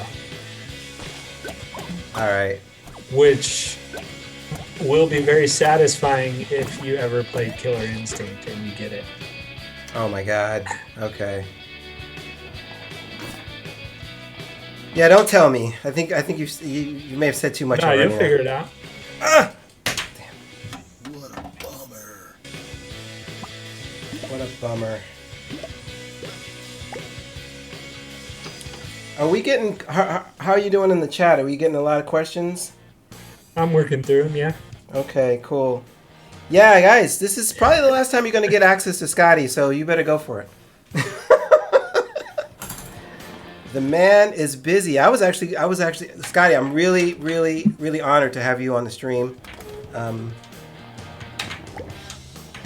All right. Which will be very satisfying if you ever played Killer Instinct and you get it. Oh my god. Okay. Yeah, don't tell me. I think you may have said too much. No, you'll figure it out. Ah! What a bummer. What a bummer. Are we getting? How are you doing in the chat? Are we getting a lot of questions? I'm working through them. Yeah. Okay. Cool. Yeah, guys, this is probably the last time you're going to get access to Scotty, so you better go for it. The man is busy. I was actually, Scotty, I'm really, really, really honored to have you on the stream.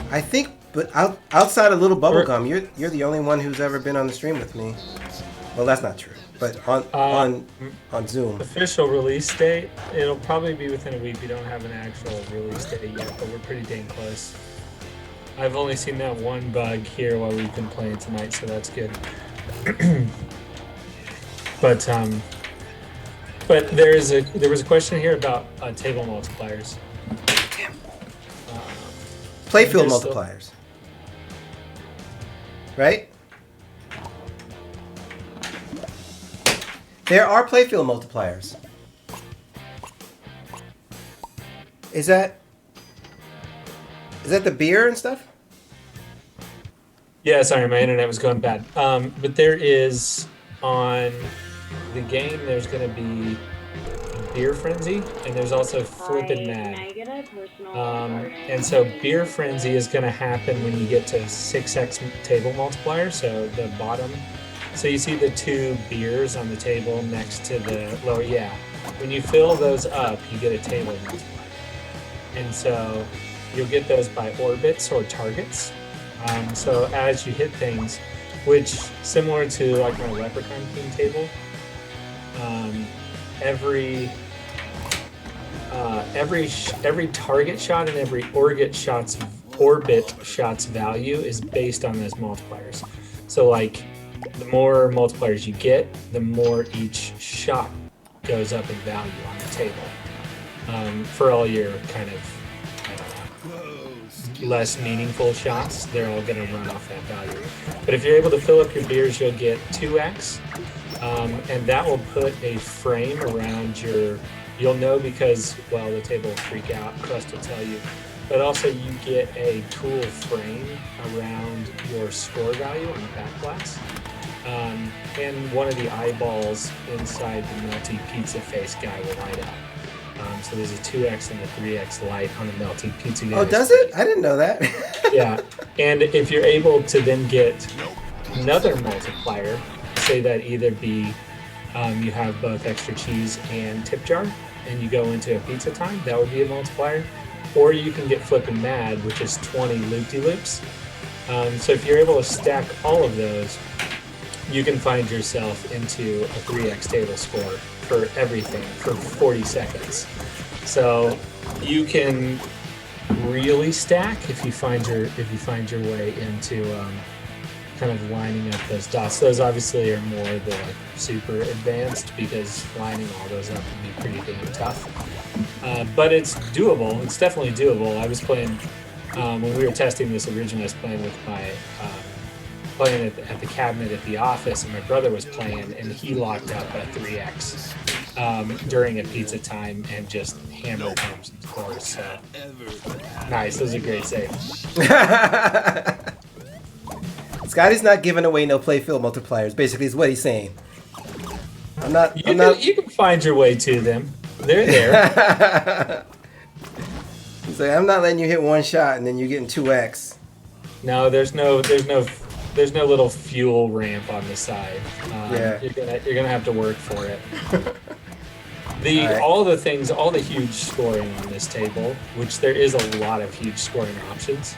I think, but outside of Little Bubblegum, you're the only one who's ever been on the stream with me. Well, that's not true, but on Zoom. Official release date, it'll probably be within a week. We don't have an actual release date yet, but we're pretty dang close. I've only seen that one bug here while we've been playing tonight, so that's good. But there was a question here about table multipliers. Playfield multipliers, right? There are playfield multipliers. Is that the beer and stuff? Yeah, sorry, my internet was going bad. But there is on the game. There's going to be Beer Frenzy, and there's also Flippin' Mad. And so Beer Frenzy is going to happen when you get to 6x table multiplier. So the bottom. So you see the 2 beers on the table next to the lower. Yeah. When you fill those up, you get a table multiplier. And so you'll get those by orbits or targets. So as you hit things, which similar to like my Leprechaun King table, every target shot and every orbit shot's value is based on those multipliers. So like the more multipliers you get, the more each shot goes up in value on the table. For all your kind of less meaningful shots, they're all going to run off that value. But if you're able to fill up your beers, you'll get 2x, and that will put a frame around your. You'll know because, well, the table will freak out. Crust will tell you. But also, you get a cool frame around your score value on the back glass. And one of the eyeballs inside the melty pizza face guy will light up. So there's a 2x and a 3x light on the melty pizza guy. Oh, does it? I didn't know that. Yeah. And if you're able to then get another multiplier, say that either be you have both extra cheese and tip jar, and you go into a pizza time, that would be a multiplier. Or you can get Flippin' Mad, which is 20 loop-de-loops. So if you're able to stack all of those, you can find yourself into a 3x table score for everything for 40 seconds. So you can really stack if you find your way into kind of lining up those dots. Those obviously are more the super advanced because lining all those up would be pretty damn tough. But it's doable. It's definitely doable. I was playing when we were testing this originally. I was playing with my playing at the cabinet at the office, and my brother was playing, and he locked up a 3x during a pizza time and just hammered home some scores. So nice. That was a great save. Scotty's not giving away no playfield multipliers. Basically, is what he's saying. You can find your way to them. They're there. He's like, I'm not letting you hit one shot and then you're getting 2x. No, there's no little fuel ramp on the side. Yeah. You're gonna have to work for it. Right. All the huge scoring on this table, which there is a lot of huge scoring options,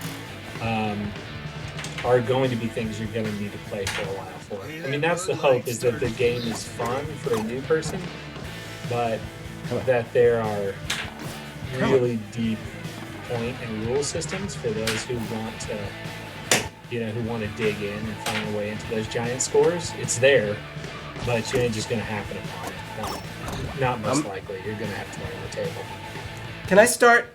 are going to be things you're gonna need to play for a while for. I mean, that's the hope, is that the game is fun for a new person, but that there are really deep point and rule systems for those who want to, who want to dig in and find a way into those giant scores. It's there, but you ain't just going to happen upon it. Not most likely. You're going to have to learn the table. Can I start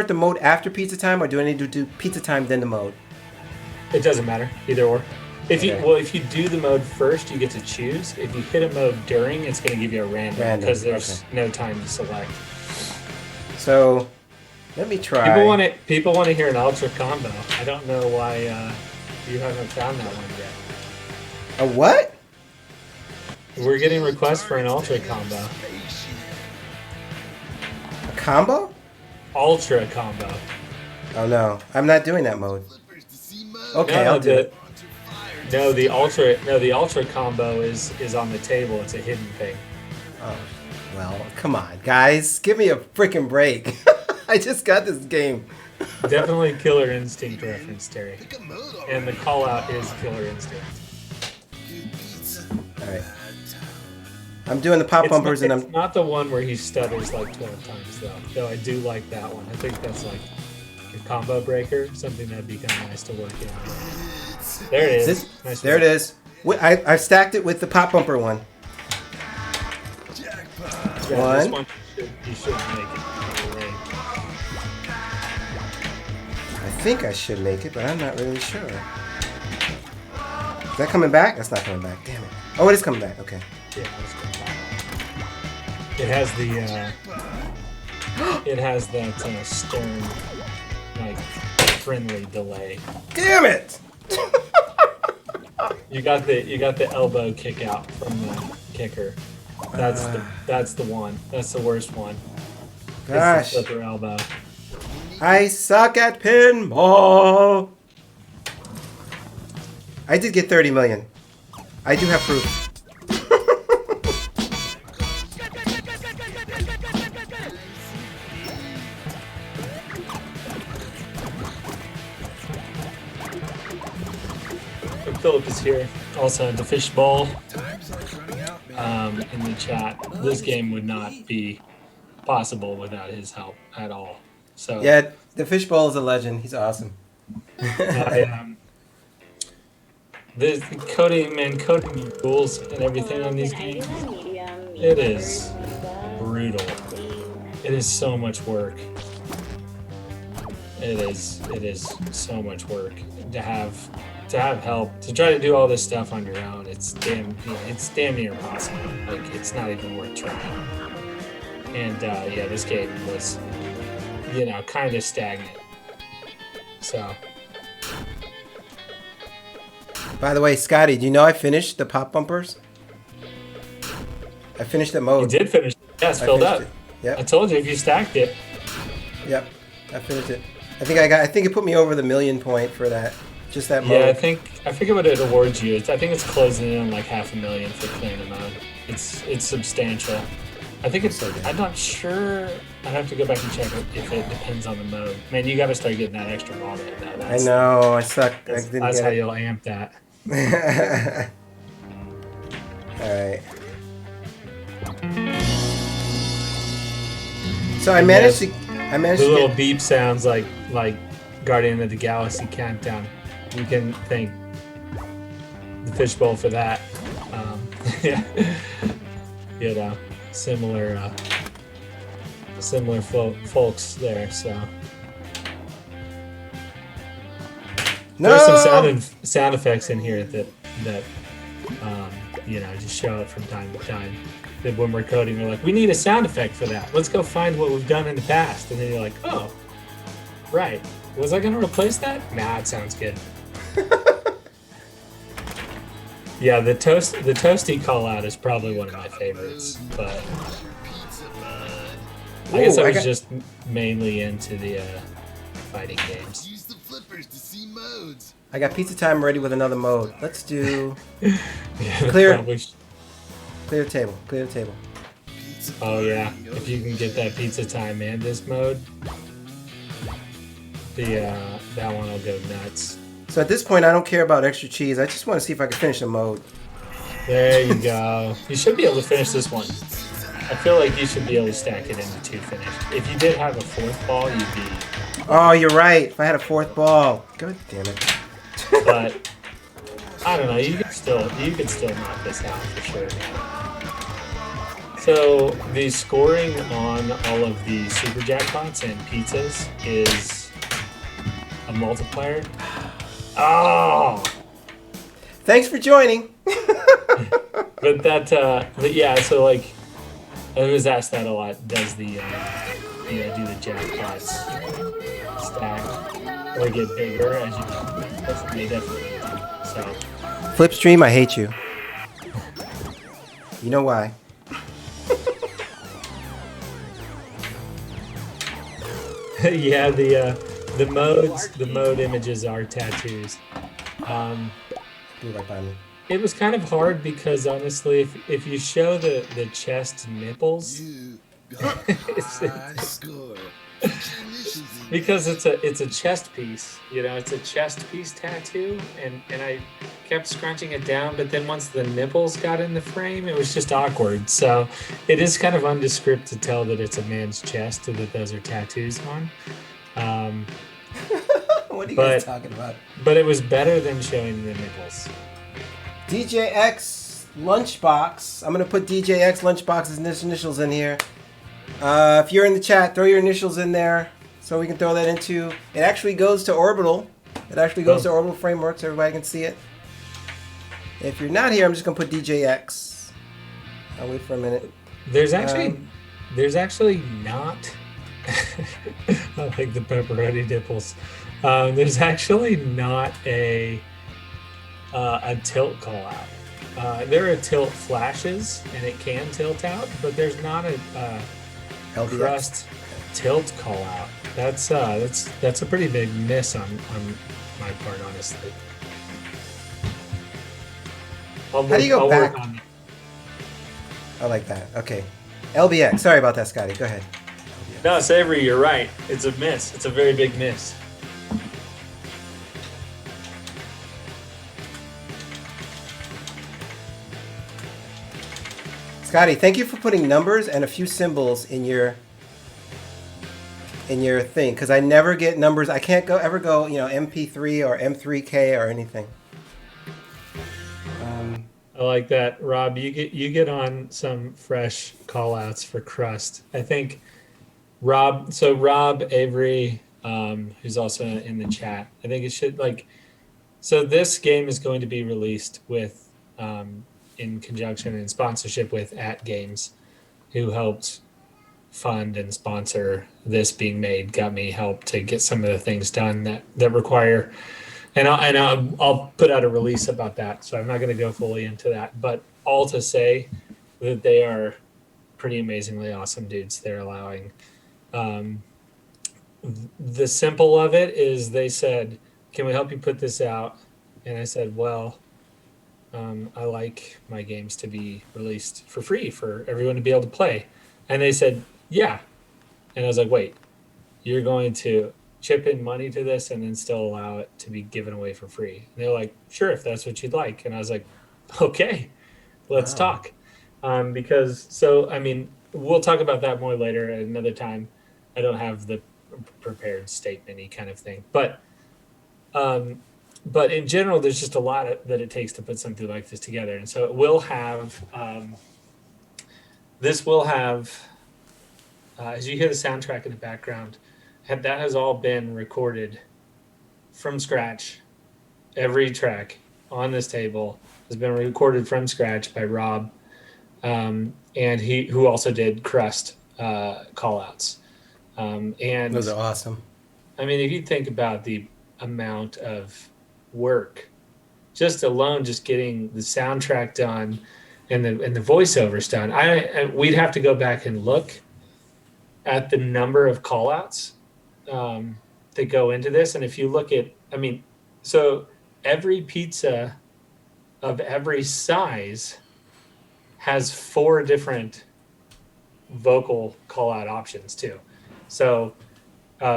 the mode after pizza time, or do I need to do pizza time then the mode? It doesn't matter, either or. If you do the mode first, you get to choose. If you hit a mode during, it's going to give you a random because there's no time to select. So, let me try. People want to hear an ultra combo. I don't know why you haven't found that one yet. A what? We're getting requests for an ultra combo. A combo? Ultra combo. Oh no, I'm not doing that mode. Okay, I'll do it. No, the ultra combo is on the table. It's a hidden thing. Oh, well, come on, guys, give me a freaking break. I just got this game. Definitely Killer Instinct reference, Terry. And the call out is Killer Instinct. All right. I'm doing the pop bumpers, and It's not the one where he stutters like 12 times, though. Though I do like that one. I think that's like a combo breaker, something that'd be kind of nice to work in. There it is. Nice there it is. I stacked it with the pop bumper one. Yeah, this one you should make it. I think I should make it, but I'm not really sure. Is that coming back? That's not coming back. Damn it. Oh, it is coming back. Okay. Yeah, let's go top. It has the it has that stern, like friendly delay. Damn it! You got the elbow kick out from the kicker. That's the one. That's the worst one. Gosh. It's the flipper elbow. I suck at pinball. I did get 30 million. I do have proof. Philip is here. Also, the fishbowl in the chat. This game would not be possible without his help at all. So yeah, the fishbowl is a legend. He's awesome. The coding rules and everything on these games. It is brutal. It is so much work. It is so much work to have help to try to do all this stuff on your own. It's damn near impossible. Like, it's not even worth trying. And yeah, this game was, kind of stagnant. So. By the way, Scotty, do you know I finished the pop bumpers? I finished the mode. You did finish. Yeah, it's filled up. Yeah. I told you if you stacked it. Yep, I finished it. I think it put me over the 1 million point for that. Just that mode. Yeah, I forget what it awards you. I think it's closing in on like 500,000 for clearing the mode. It's substantial. I think it's. I'm not sure. I'd have to go back and check if it depends on the mode. Man, you got to start getting that extra ball in though. I know. I suck. That's how you'll amp that. All right. So I managed to. The little beep sounds like Guardian of the Galaxy Countdown. You can thank the fishbowl for that. Yeah, similar folks there. So there's some sound effects in here that just show up from time to time. That when we're coding, we're like, we need a sound effect for that. Let's go find what we've done in the past. And then you're like, oh, right. Was I going to replace that? Nah, it sounds good. Yeah, the toasty call out is probably one of my favorites, but I guess I was just mainly into the fighting games. Use the flippers to see modes. I got pizza time ready with another mode. Let's do yeah, clear table. Clear the table. Oh yeah, if you can get that pizza time and this mode, that one will go nuts. So at this point, I don't care about extra cheese. I just want to see if I can finish the mode. There you go. You should be able to finish this one. I feel like you should be able to stack it into 2 finish. If you did have a 4th ball, you'd be... Oh, you're right. If I had a 4th ball. God damn it. But, I don't know. You could still knock this out for sure. So, the scoring on all of the super jackpots and pizzas is a multiplier. Oh! Thanks for joining. But yeah, so like, I was asked that a lot. Does the, do the jackpots stack or get bigger as you go? They definitely do. So. Flipstream, I hate you. You know why? Yeah, the mode images are tattoos. It was kind of hard because honestly, if you show the chest nipples, because it's a chest piece, it's a chest piece tattoo, and I kept scrunching it down, but then once the nipples got in the frame, it was just awkward. So it is kind of undescript to tell that it's a man's chest and that those are tattoos on. What are you guys talking about? But it was better than showing the nipples. DJX Lunchbox. I'm going to put DJX Lunchbox's initials in here. If you're in the chat, throw your initials in there so we can throw that into... It actually goes to Orbital. It actually goes to Orbital Framework so everybody can see it. If you're not here, I'm just going to put DJX. I'll wait for a minute. There's actually not. I like the pepperoni dipples. There's actually not a tilt call out. There are tilt flashes, and it can tilt out, but there's not a LBX. crust tilt call out. That's a pretty big miss on my part, honestly. How do you go I'll back? work on it. I like that. Okay. LBX. Sorry about that, Scotty. Go ahead. No, Savory, you're right. It's a miss. It's a very big miss. Scotty, thank you for putting numbers and a few symbols in your thing, because I never get numbers. I can't ever go MP3 or M3K or anything. I like that, Rob. You get on some fresh call outs for crust. I think Rob Avery, who's also in the chat, I think it should so this game is going to be released with in conjunction and sponsorship with At Games, who helped fund and sponsor this being made, got me help to get some of the things done that require. And I'll put out a release about that, so I'm not going to go fully into that. But all to say that they are pretty amazingly awesome dudes. They're allowing. The simple of it is they said, "Can we help you put this out?" And I said, "Well, I like my games to be released for free for everyone to be able to play." And they said, "Yeah." And I was like, "Wait, you're going to chip in money to this and then still allow it to be given away for free?" And they're like, "Sure, if that's what you'd like." And I was like, "Okay, let's talk." We'll talk about that more later at another time. I don't have the prepared statement-y kind of thing, but in general, there's just a lot that it takes to put something like this together. And so it will have, as you hear the soundtrack in the background, that has all been recorded from scratch. Every track on this table has been recorded from scratch by Rob, and who also did crust callouts. And those are awesome. I mean, if you think about the amount of work, just getting the soundtrack done and the voiceovers done, we'd have to go back and look at the number of callouts that go into this. And if you look at, so every pizza of every size has 4 different vocal call out options too. So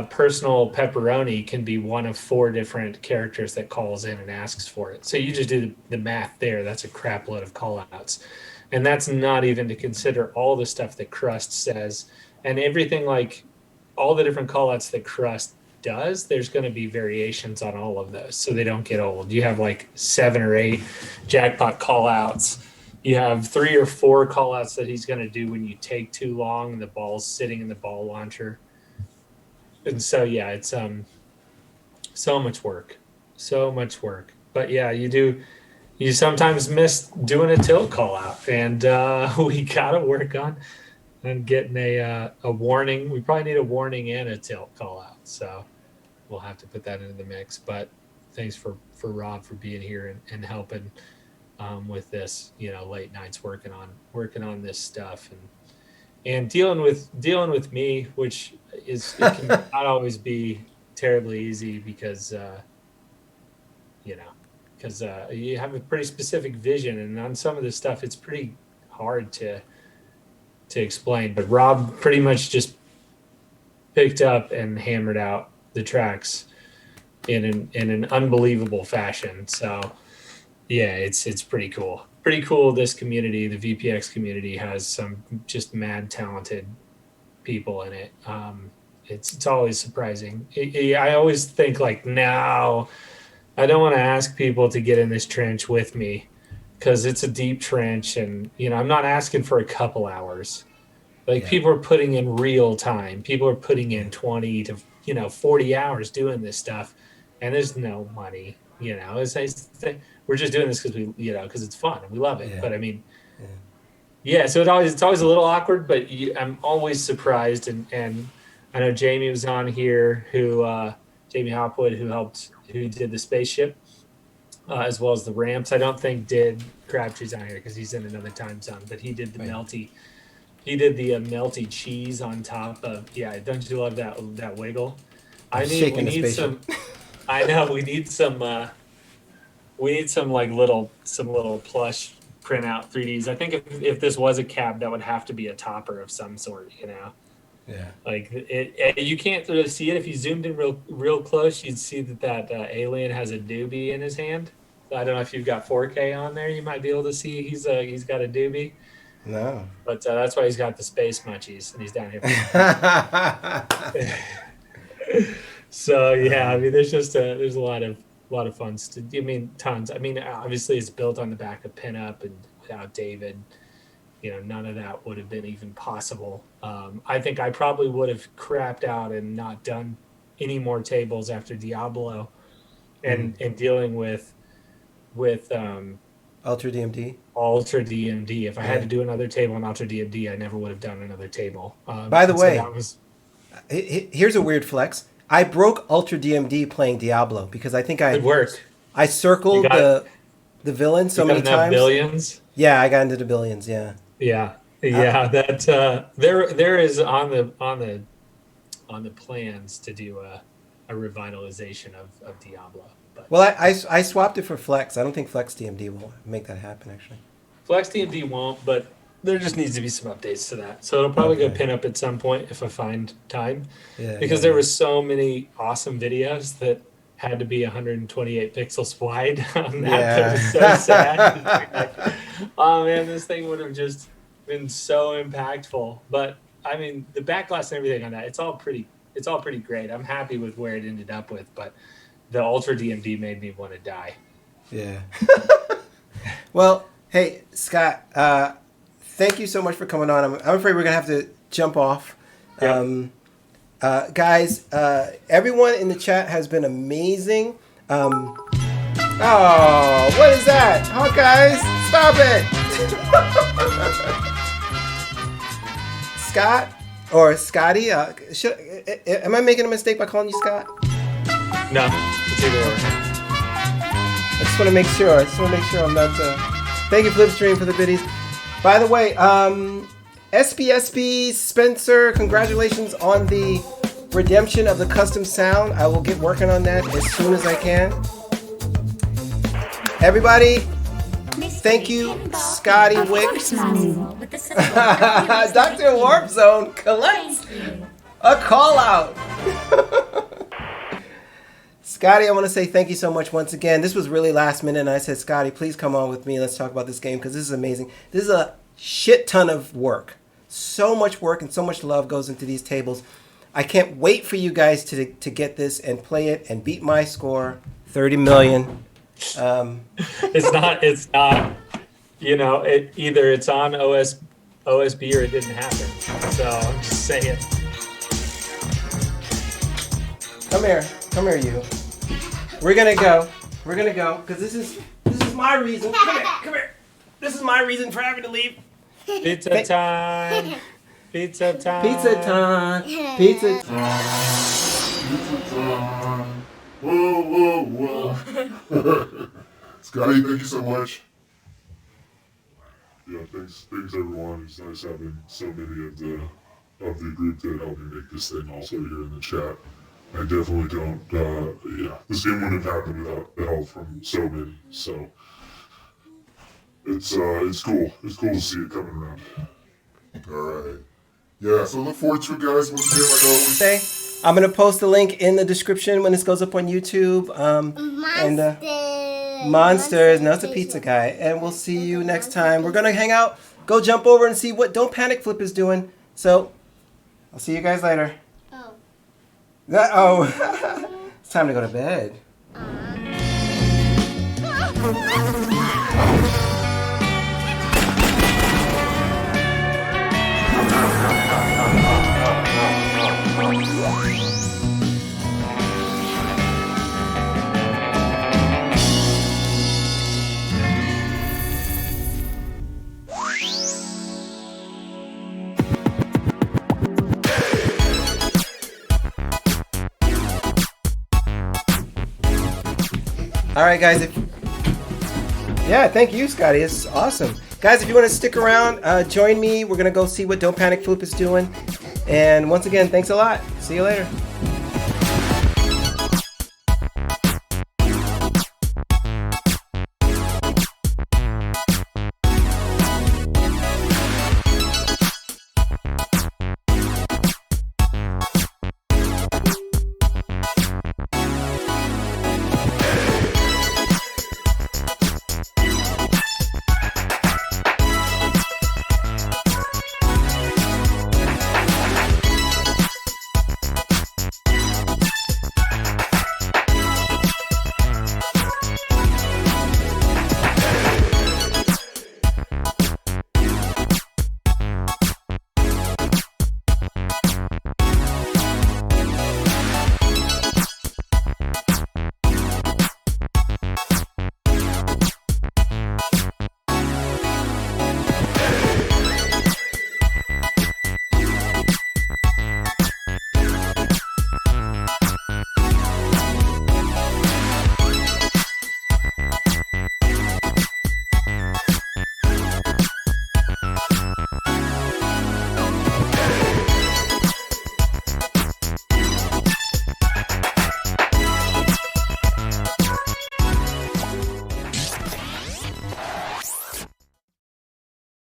personal pepperoni can be one of 4 different characters that calls in and asks for it. So you just do the math there. That's a crap load of call outs. And that's not even to consider all the stuff that crust says and everything, like all the different call outs that crust does. There's going to be variations on all of those, so they don't get old. You have like 7 or 8 jackpot call outs. You have 3 or 4 call outs that he's going to do when you take too long and the ball's sitting in the ball launcher. And so, yeah, it's so much work. But yeah, you sometimes miss doing a tilt call out, and we got to work on getting a warning. We probably need a warning and a tilt call out. So we'll have to put that into the mix. But thanks for Rob for being here and helping with this, late nights working on this stuff and dealing with me, which it can not always be terribly easy because you have a pretty specific vision, and on some of this stuff it's pretty hard to explain. But Rob pretty much just picked up and hammered out the tracks in an unbelievable fashion. So yeah, it's pretty cool. Pretty cool. This community, the VPX community, has some just mad talented people in it. It's always surprising. I always think no, I don't want to ask people to get in this trench with me because it's a deep trench, and I'm not asking for a couple hours. People are putting in real time. People are putting in 20 to 40 hours doing this stuff, and there's no money. We're just doing this because because it's fun and we love it. Yeah. But Yeah, so it's always a little awkward, but I'm always surprised. And I know Jamie was on here, Jamie Hopwood, who did the spaceship, as well as the ramps. I don't think Crabtree's on here because he's in another time zone, but he did the melty. He did the melty cheese on top of. Yeah, don't you love that wiggle? We need some. I know we need some. We need some little plush printout 3Ds. I think if this was a cab, that would have to be a topper of some sort. Yeah. Like you can't really see it. If you zoomed in real close, you'd see that alien has a doobie in his hand. I don't know if you've got 4K on there. You might be able to see he's got a doobie. No. But that's why he's got the space munchies, and he's down here. So yeah, I mean, there's a lot of fun stuff. I mean, tons. I mean, obviously, it's built on the back of Pinup, and without David, none of that would have been even possible. I think I probably would have crapped out and not done any more tables after Diablo, and dealing with Ultra DMD. Ultra DMD. If I had to do another table on Ultra DMD, I never would have done another table. By the way, here's a weird flex. I broke Ultra DMD playing Diablo because I think it worked. I circled the villain so many times. Billions? Yeah, I got into the billions. Yeah. Yeah. That there is on the plans to do a revitalization of Diablo. But well, I swapped it for Flex. I don't think Flex DMD will make that happen actually. Flex DMD won't, but there just needs to be some updates to that. So it'll probably go Pinup at some point if I find time. Yeah. Because there were so many awesome videos that had to be 128 pixels wide on that. Yeah. That was so sad. Oh man, this thing would have just been so impactful. But I mean, the backglass and everything on that, it's all pretty great. I'm happy with where it ended up with, but the Ultra DMD made me want to die. Yeah. Well, hey, Scott, thank you so much for coming on. I'm afraid we're going to have to jump off. Yep. Guys, everyone in the chat has been amazing. Oh, what is that? Oh, guys, stop it. Scott or Scotty, am I making a mistake by calling you Scott? No, it's either or. I just want to make sure. I'm not... Thank you, Flipstream, for the biddies. By the way, SBSB Spencer, congratulations on the redemption of the custom sound. I will get working on that as soon as I can. Everybody, thank you, Scotty Wic. Dr. Warp Zone collects a call out. Scotty, I want to say thank you so much once again. This was really last minute, and I said, Scotty, please come on with me. Let's talk about this game because this is amazing. This is a shit ton of work. So much work and so much love goes into these tables. I can't wait for you guys to get this and play it and beat my score, 30 million. It's not. Either it's on OSB or it didn't happen. So I'm just saying. Come here, you. We're gonna go, because this is my reason. Come here. This is my reason for having to leave. Pizza time. Pizza time. Pizza time. Pizza time. Whoa. Scotty, thank you so much. Yeah, thanks everyone. It's nice having so many of the group that helped me make this thing also here in the chat. I definitely don't, this game wouldn't have happened without the help from so many, so it's cool. It's cool to see it coming around. Alright. Yeah, so look forward to it, guys. Once again, like always. I'm going to post a link in the description when this goes up on YouTube. Monsters. No, it's a pizza guy. And we'll see you next time. We're going to hang out, go jump over and see what Don't Panic Flip is doing. So, I'll see you guys later. It's time to go to bed. All right, guys. Yeah, thank you, Scotty. It's awesome. Guys, if you want to stick around, join me. We're going to go see what Don't Panic Flip is doing. And once again, thanks a lot. See you later.